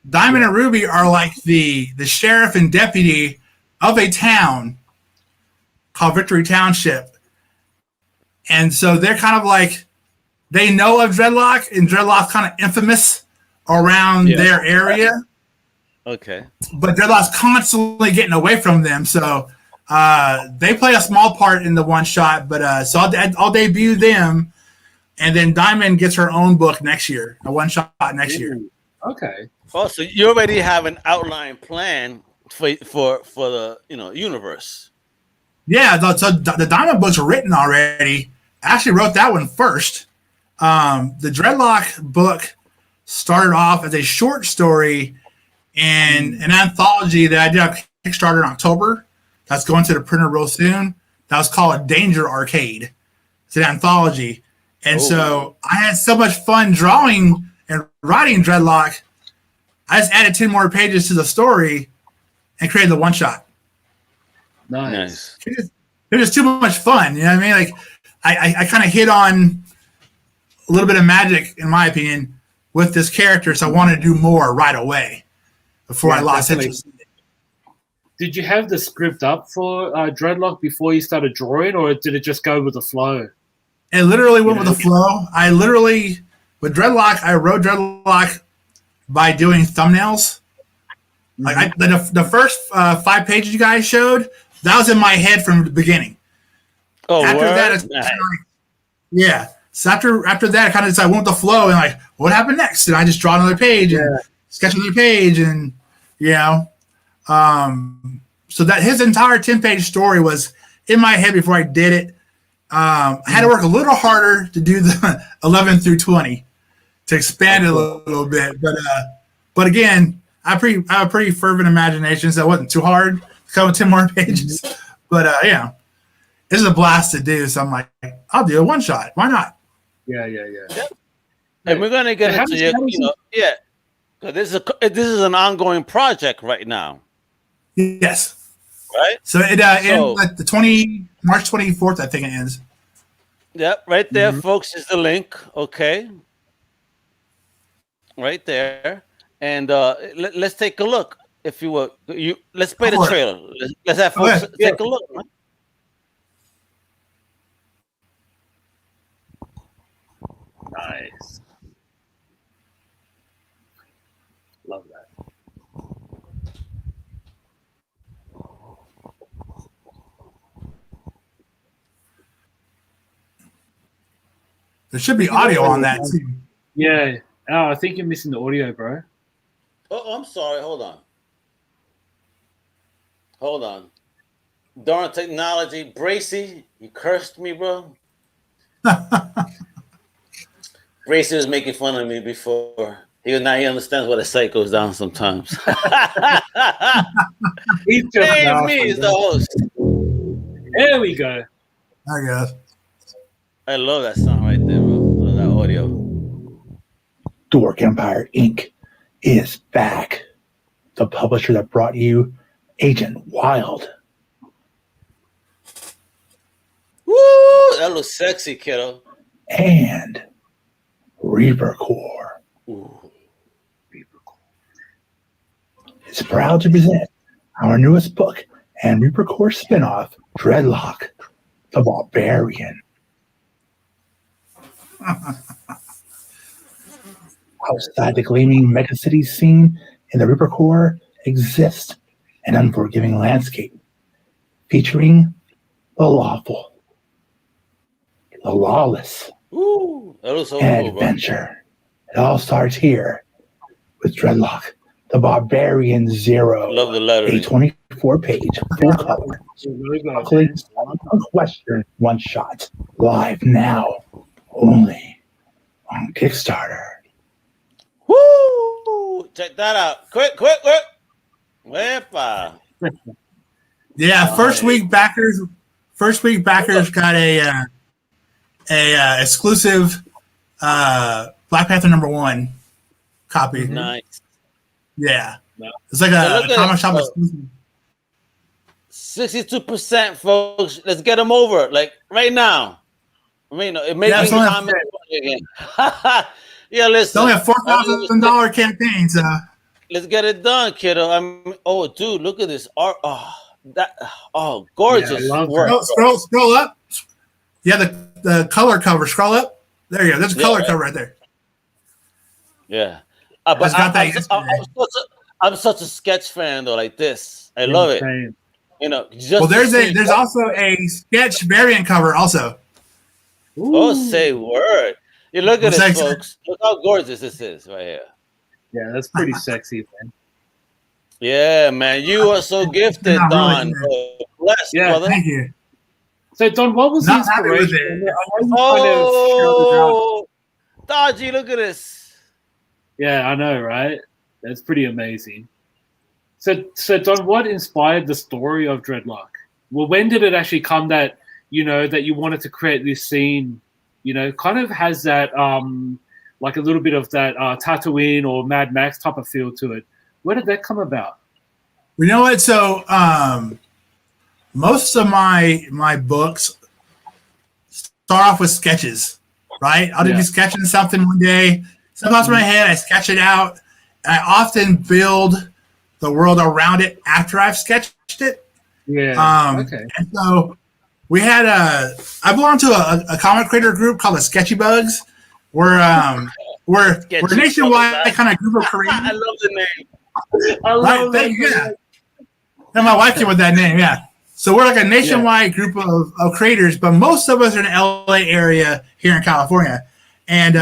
Diamond and Ruby are like the sheriff and deputy of a town called Victory Township. And so they're kind of like, they know of Dreadlock, and Dreadlock's kind of infamous around their area. Okay. But Dreadlock's constantly getting away from them. So they play a small part in the one shot, but so I'll debut them. And then Diamond gets her own book next year, a one shot next year. Okay. Oh, so you already have an outline plan for the universe. Yeah, so the Diamond books are written already. I actually wrote that one first. The Dreadlock book started off as a short story in an anthology that I did on Kickstarter in October. That's going to the printer real soon. That was called Danger Arcade. It's an anthology. And so I had so much fun drawing and writing Dreadlock, I just added 10 more pages to the story and created the one shot. Nice. It was just too much fun. You know what I mean? Like I kind of hit on a little bit of magic, in my opinion, with this character. So I wanted to do more right away before I lost interest. Did you have the script up for Dreadlock before you started drawing, or did it just go with the flow? It literally went with the flow. With Dreadlock, I wrote Dreadlock by doing thumbnails. Like the first 5 pages you guys showed, that was in my head from the beginning. Oh, after word? that, yeah. So after that, I kind of went with the flow and like, what happened next? And I just draw another page and sketch another page, and so that his entire 10-page story was in my head before I did it. I had to work a little harder to do the 11 through 20 to expand it a little bit, but again, I have a pretty fervent imagination, so it wasn't too hard to come with 10 more pages. But this is a blast to do, so I'm like, I'll do a one shot. Why not? Yeah. And we're gonna get into because this is an ongoing project right now. Yes. Right. So it ends like March 24th, I think it ends. Yep, right there, folks, is the link. Okay. Right there. And let's take a look, if you will. Let's play the trailer. Let's have folks take a look. Right? Nice. Love that. There should be audio on that too. Yeah. Oh, I think you're missing the audio, bro. Oh, I'm sorry. Hold on. Darn technology. Bracy, you cursed me, bro. Bracy was making fun of me before. Now he understands why the site goes down sometimes. He's just hey, me is the host. There we go. I guess. I love that song right there, bro. Love that audio. Dork Empire Inc. is back. The publisher that brought you Agent Wild. Woo! That looks sexy, kiddo. And Reaper Core. Ooh. Is proud to present our newest book and Reaper Core spinoff, Dreadlock, the Barbarian. Outside the gleaming megacity scene in the Reaper Core exists an unforgiving landscape featuring the lawful, the lawless, Ooh, that looks so and cool, adventure. It all starts here with Dreadlock, the Barbarian Zero. Love the lettering. A 24-page full color, unquestioned one shot, live now, only on Kickstarter. Woo! Check that out. Quick. Wepa. Yeah, first week backers got a exclusive Black Panther #1 copy. Nice. Yeah. It's like a comic shop exclusive. 62%, folks. Let's get them over, like right now. I mean, it may be comment again. Yeah, listen. It's only a $4,000 campaign, so let's get it done, kiddo. Oh, dude, look at this art. Gorgeous. Yeah, scroll up. Yeah, the color cover. Scroll up. There you go. There's a color cover right there. Yeah. But I'm such a sketch fan though, like this. I love it. There's also a sketch variant cover also. Ooh. Oh, say word. You look at this, folks. Look how gorgeous this is right here. Yeah, that's pretty sexy, man. Yeah, man. You are so gifted, Don. Really blessed, brother. Thank you. So, Don, what was the inspiration? Dodgy, look at this. Yeah, I know, right? That's pretty amazing. So Don, what inspired the story of Dreadlock? Well, when did it actually come that you wanted to create this scene? Kind of has that like a little bit of that Tatooine or Mad Max type of feel to it. Where did that come about? You know what? So most of my books start off with sketches, right? I'll be sketching something one day. Something comes to my head, I sketch it out. And I often build the world around it after I've sketched it. Yeah. Okay. And so we had I belong to a comic creator group called the Sketchy Bugs. We're nationwide kind of group of creators. I love the name. I love that. Yeah. And my wife came with that name, yeah. So we're like a nationwide group of creators, but most of us are in the LA area here in California. And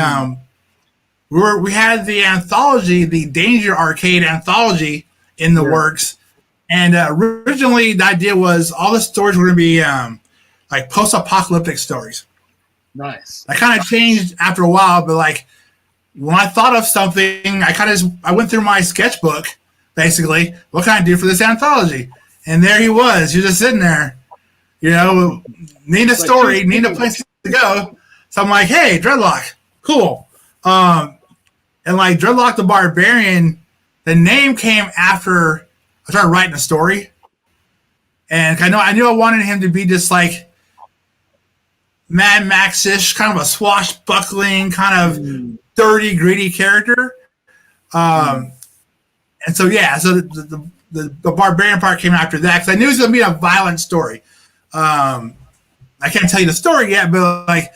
we had the anthology, the Danger Arcade anthology in the works. And originally the idea was all the stories were going to be like post-apocalyptic stories. Nice. I kind of changed after a while, but like when I thought of something, I went through my sketchbook, basically. What can I do for this anthology? And there he was. You're just sitting there, need a story, need a place to go. So I'm like, hey, Dreadlock, cool. And like Dreadlock the Barbarian, the name came after I started writing a story. And I knew I wanted him to be just like Mad Max-ish, kind of a swashbuckling, kind of dirty, gritty character. And so the Barbarian part came after that because I knew it was going to be a violent story. I can't tell you the story yet, but like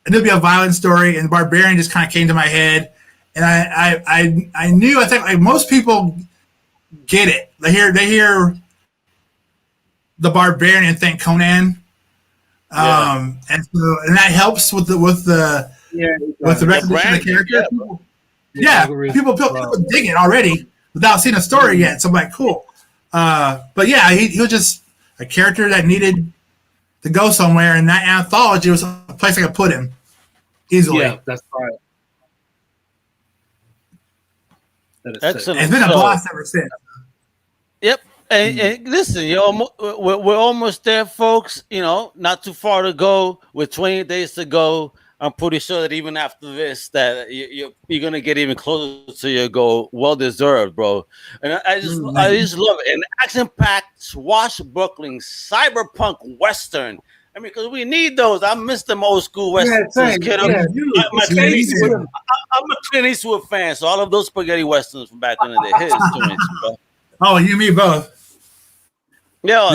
I knew it'd be a violent story, and the Barbarian just kind of came to my head. And I knew, I think like most people get it. They hear the Barbarian and think Conan. And that helps with the recognition of the character. People dig it already without seeing a story yet. So I'm like, cool. But yeah, he was just a character that needed to go somewhere, and that anthology was a place I could put him easily. Yeah, that's right. Excellent. It's been a blast ever since. Yep. And listen, we're almost there, folks. Not too far to go. With 20 days to go, I'm pretty sure that even after this, that you're gonna get even closer to your goal. Well deserved, bro. And I just love it. An action-packed, swashbuckling, cyberpunk western. I mean, because we need those. I miss them old school westerns. I'm a Clint Eastwood fan, so all of those spaghetti westerns from back in the day. His joints, bro. Oh, you and me both. Yeah,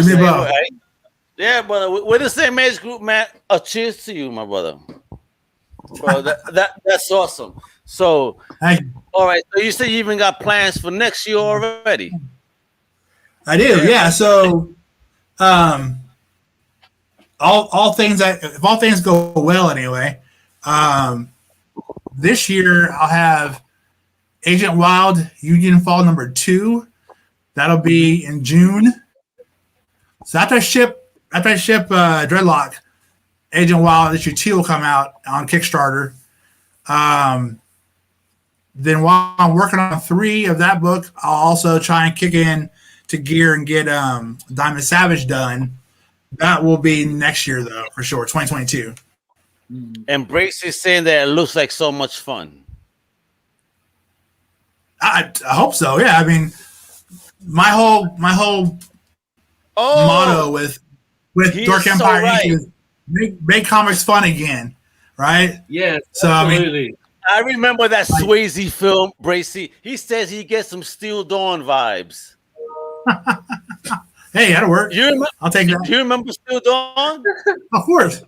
yeah, brother. We're the same age group, man. Cheers to you, my brother. Bro, that's awesome. So, all right. So you say you even got plans for next year already? I do, yeah. So, all things if all things go well, anyway. This year I'll have Agent Wild Union Fall #2. That'll be in June. So after I ship Dreadlock, Agent Wild issue 2 will come out on Kickstarter. Then while I'm working on 3 of that book, I'll also try and kick in to gear and get Diamond Savage done. That will be next year, though, for sure, 2022. And Brace is saying that it looks like so much fun. I hope so. Yeah, I mean, my whole motto with Dork Empire is make comics fun again, right? Yeah, so absolutely. I remember that Swayze film, Bracy. He says he gets some Steel Dawn vibes. Hey, that'll work. I'll take that. Do you remember Steel Dawn? Of course.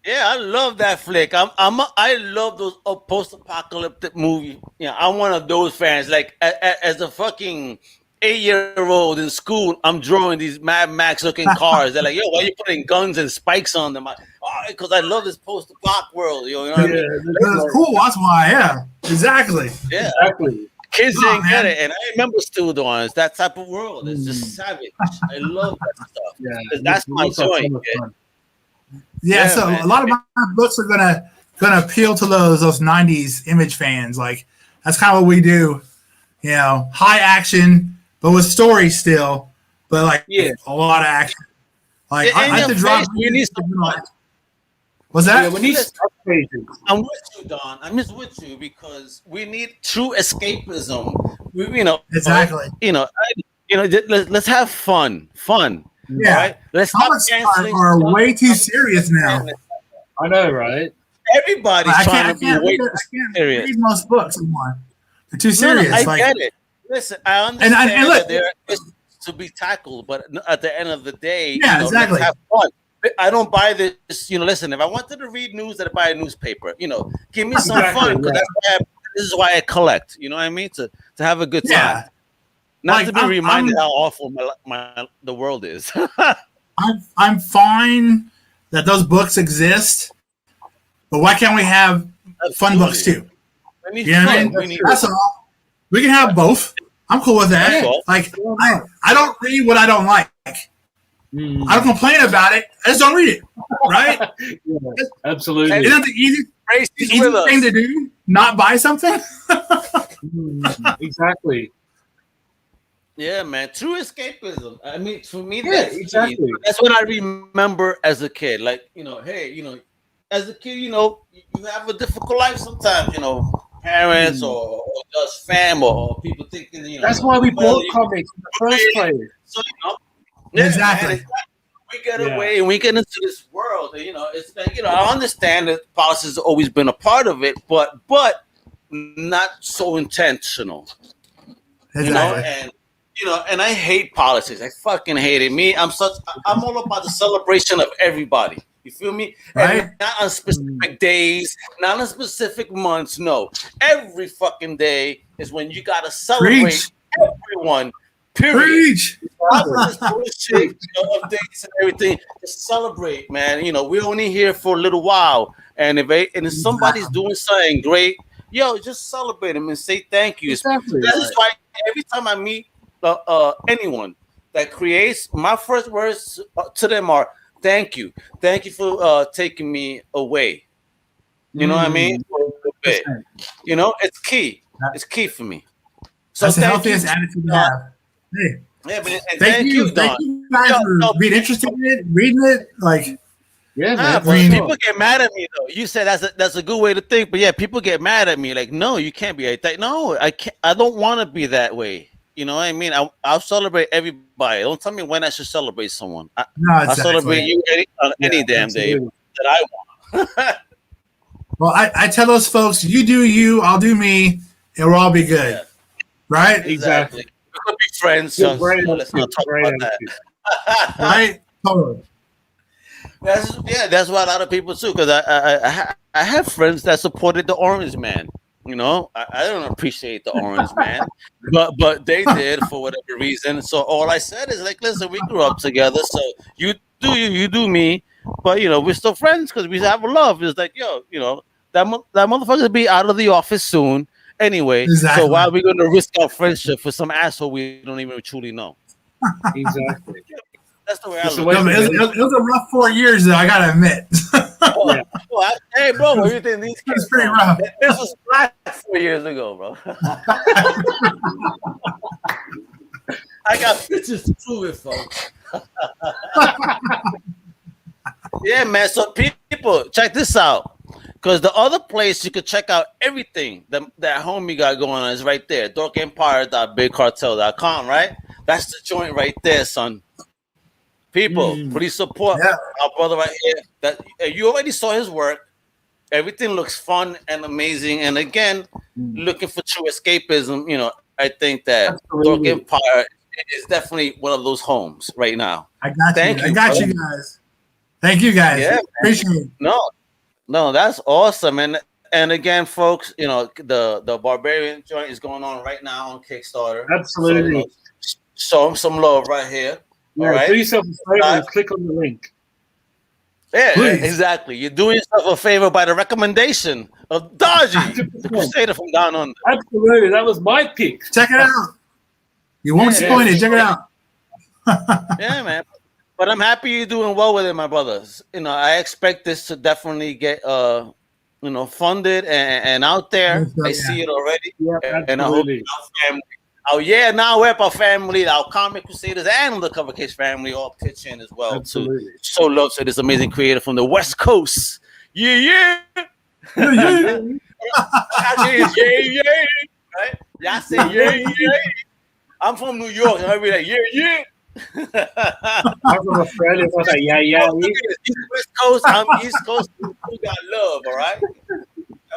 Yeah, I love that flick. I love those post-apocalyptic movies. I'm one of those fans. Like as a fucking 8-year-old in school, I'm drawing these Mad Max looking cars. They're like, yo, why are you putting guns and spikes on them? Because I love this post-apoc world. You know what I mean? That's cool. That's why. Yeah, exactly. Yeah, exactly. Kids didn't get it, and I remember Steel Dawn. It's that type of world. It's just savage. I love that stuff. Yeah, that's my joint. Yeah, so man. A lot of my books are gonna appeal to those 90s Image fans. Like that's kind of what we do. High action, but with story still. But like a lot of action. Like I like to drop. What's that? Yeah, we need stuff pages. I'm with you, Don. I'm just with you because we need true escapism. Exactly. Let's have fun. Yeah. Right? Let's comics are way too serious now. I know, right? Everybody's trying to be way too serious. Read most books anymore. They're too serious. No, I get it. Listen, I understand that there is to be tackled, but at the end of the day, exactly. Let's have fun. buy this. Listen, if I wanted to read news, I'd buy a newspaper. Give me some fun, because this is why I collect. You know what I mean? To have a good time. Yeah. Not to be reminded how awful the world is. I'm fine that those books exist, but why can't we have fun books too? You know what I mean? That's all. We can have both. I'm cool with that. Yeah. Like, I don't read what I don't like. I don't complain about it. I just don't read it. Right? Absolutely. Isn't that the easiest thing to do? Not buy something? Exactly. Yeah, man. True escapism. I mean, for me, exactly. That's what I remember as a kid. Like, hey, as a kid, you have a difficult life sometimes, parents or just fam or people thinking, That's why we bought comics in the first place. So, exactly. Man, we get away and we get into this world. And, it's like, I understand that politics has always been a part of it, but not so intentional. Exactly. And I hate politics. I fucking hate it. I'm all about the celebration of everybody. You feel me? Right. And not on specific days, not on specific months. No, every fucking day is when you gotta celebrate everyone. Period. Preach. This bullshit of dates and everything. Just celebrate, man. We're only here for a little while, and if somebody's doing something great, just celebrate them and say thank you. Exactly. That's why every time I meet anyone that creates, my first words to them are thank you for taking me away. You know what I mean? It's key for me. So that's the healthiest attitude to have. Hey. Yeah, man, thank you guys for being interested in it, reading it. Like, man. People get mad at me though. You said that's a good way to think, but people get mad at me. Like, no, you can't be like that. No, I can't. I don't want to be that way. You know what I mean? I'll celebrate everybody. Don't tell me when I should celebrate someone. I'll celebrate you any damn day that I want. Well, I tell those folks, you do you, I'll do me, and we'll all be good. Yeah. Right? Exactly. We could be friends, so let's not talk about that. Right? Totally. That's why a lot of people too, because I have friends that supported the Orange Man. I don't appreciate the Orange Man, but they did for whatever reason. So all I said is like, listen, we grew up together, so you do you do me, but we're still friends because we have a love. It's like, that motherfucker will be out of the office soon anyway. Exactly. So why are we going to risk our friendship for some asshole we don't even truly know? Exactly. That's the way I look. It was a rough 4 years, though. I gotta admit. Hey, bro, what do you think these kids? It's pretty rough. This was 4 years ago, bro. I got pictures to prove it, folks. Yeah, man. So people, check this out. Because the other place you could check out everything that homie got going on is right there. DarkEmpire.BigCartel.com, right? That's the joint right there, son. People, please support our brother right here. That you already saw his work. Everything looks fun and amazing. And again, looking for true escapism, I think that Dark Empire is definitely one of those homes right now. I got you guys. Thank you guys. Yeah, appreciate it. No, that's awesome. And again, folks, the Barbarian joint is going on right now on Kickstarter. Absolutely. So, show them some love right here. Yeah, all right. Do yourself a favor and click on the link. Yeah, exactly. You're doing yourself a favor by the recommendation of Dodgy, the Crusader from Down Under. Absolutely. That was my pick. Check it out. You won't disappoint it. Check it out. Yeah, man. But I'm happy you're doing well with it, my brothers. I expect this to definitely get funded and out there. I see it already. Yeah, and I hope our family. Oh yeah, now Wepa family, our Comic Crusaders, and the Cover Case family all pitch in as well to show love to this amazing creator from the West Coast. Yeah. Right? Y'all say yeah. I'm from New York, and I be like yeah. I'm from Australia, so I was like yeah. He's West Coast, I'm East Coast. We got love, all right.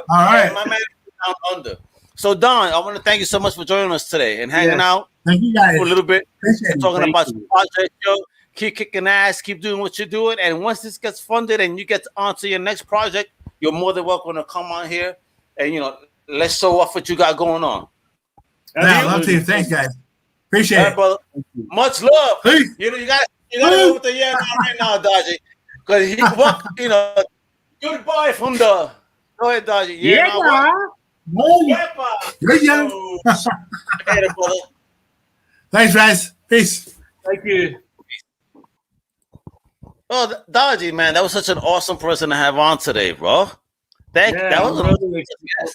All right, my man is Down Under. So, Don, I want to thank you so much for joining us today and hanging out thank you guys for a little bit. Appreciate talking about your project, yo. keep kicking ass, keep doing what you're doing. And once this gets funded and you get onto your next project, you're more than welcome to come on here and, you know, let's show off what you got going on. Yeah, love to. Thanks, guys. Appreciate it, brother. Much love. Hey. You know, you got to go with the right now, Dodgy. Because he walk, you know, goodbye from the. Go ahead, Dodgy. Wepa. Later, brother. Thanks, guys. Peace. Thank you. Oh, Dodgy, man, that was such an awesome person to have on today, bro. That was really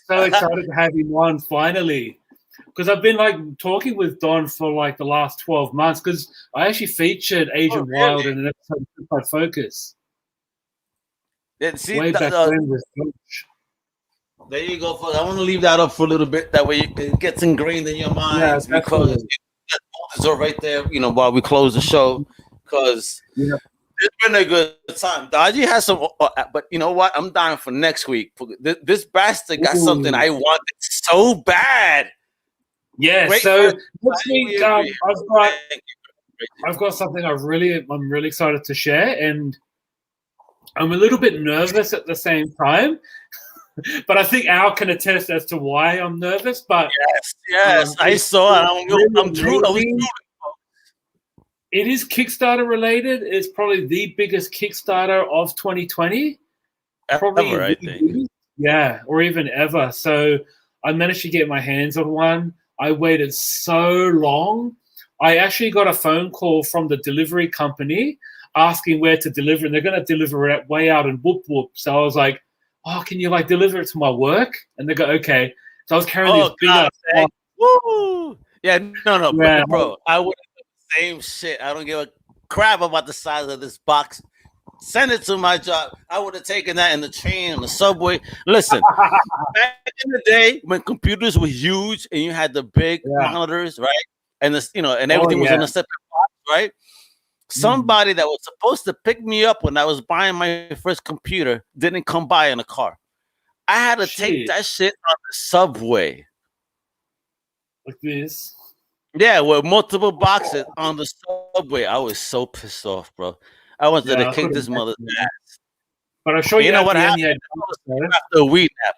so excited to have him on finally. Because I've been like talking with Don for like the last 12 months because I actually featured Agent Wild in an episode of Super Focus. Yeah, see, way back then with Coach. There you go, folks. I want to leave that up for a little bit. That way it gets ingrained in your mind. Yeah, because it's all right there, you know, while we close the show. Because it's been a good time. Dodgy has some, but you know what? I'm dying for next week. This bastard got something I wanted so bad. Yeah, great so next week I've got something I'm really excited to share, and I'm a little bit nervous at the same time. But I think Al can attest as to why I'm nervous. But yes, I saw it. I'm drooling. It is Kickstarter related. It's probably the biggest Kickstarter of 2020. Probably ever, I think. Yeah, or even ever. So I managed to get my hands on one. I waited so long. I actually got a phone call from the delivery company asking where to deliver, and they're going to deliver it way out in Whoop Whoop. So I was like, "Oh, can you like deliver it to my work?" And they go, "Okay." So I was carrying this big. Woo! Yeah, no, yeah. Bro, I would have done the same shit. I don't give a crap about the size of this box. Send it to my job. I would have taken that in the train, on the subway. Listen, back in the day when computers were huge and you had the big monitors, right? And this, you know, and everything was in a separate box, right? Somebody that was supposed to pick me up when I was buying my first computer didn't come by in a car. I had to take that shit on the subway. Like this? Yeah, with multiple boxes on the subway. I was so pissed off, bro. I wanted to kick this mother's ass. But I'm sure you know what happened after a weed nap.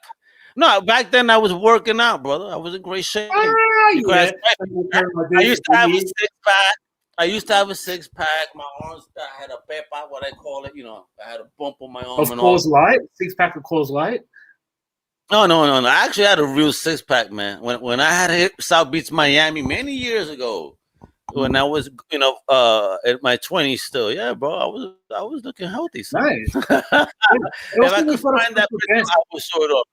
No, back then I was working out, brother. I was in great shape. I used to have a six-pack. My arms, I had a pepa, what I call it. You know, I had a bump on my arm. Of Coors Light? Six-pack of Coors Light? No. I actually had a real six-pack, man. When I had hit South Beach, Miami many years ago. When I was, you know, in my 20s still, yeah, bro, I was looking healthy. So. Nice. If I could find that picture, I will show it off.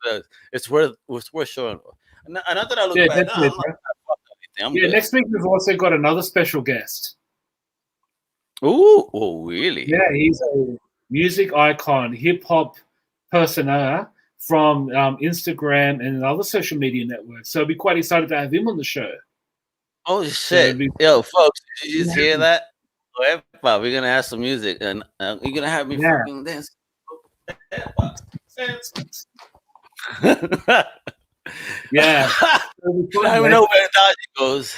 It's worth showing. Not that I look bad. No, next week we've also got another special guest. Ooh, oh, really? Yeah, he's a music icon, hip hop persona from Instagram and other social media networks. So I'll be quite excited to have him on the show. Oh shit! Yo, folks, did you just hear that? We're gonna have some music, and you're gonna have me fucking dance. Yeah, I don't even know where Dodgy goes.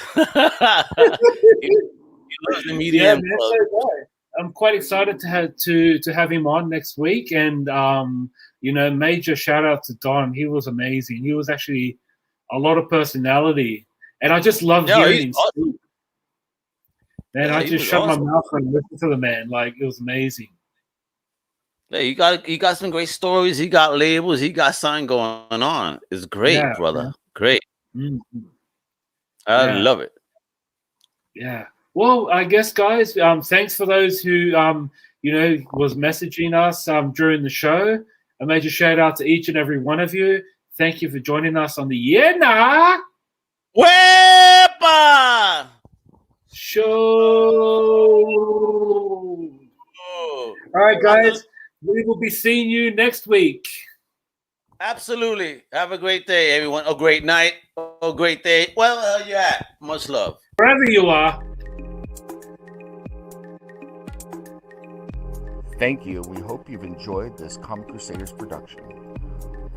He loves the media. I'm quite excited to have him on next week, and you know, major shout out to Don. He was amazing. He was actually a lot of personality. And I just love hearing him speak. Man, I just shut my mouth and listened to the man. Like, it was amazing. Yeah, he got some great stories. He got labels. He got something going on. It's great, brother. Man. Great. Mm-hmm. I love it. Yeah. Well, I guess, guys, thanks for those who, you know, was messaging us during the show. A major shout out to each and every one of you. Thank you for joining us on the Wepa show. All right, guys. We will be seeing you next week. Absolutely. Have a great day, everyone. A great night. A great day. Well, you at? Much love. Wherever you are. Thank you. We hope you've enjoyed this Comic Crusaders production.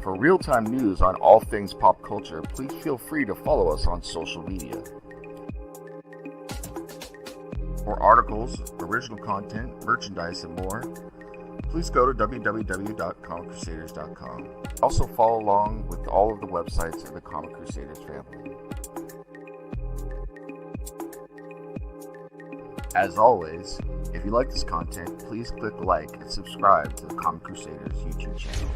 For real-time news on all things pop culture, please feel free to follow us on social media. For articles, original content, merchandise, and more, please go to www.comiccrusaders.com. Also follow along with all of the websites of the Comic Crusaders family. As always, if you like this content, please click like and subscribe to the Comic Crusaders YouTube channel.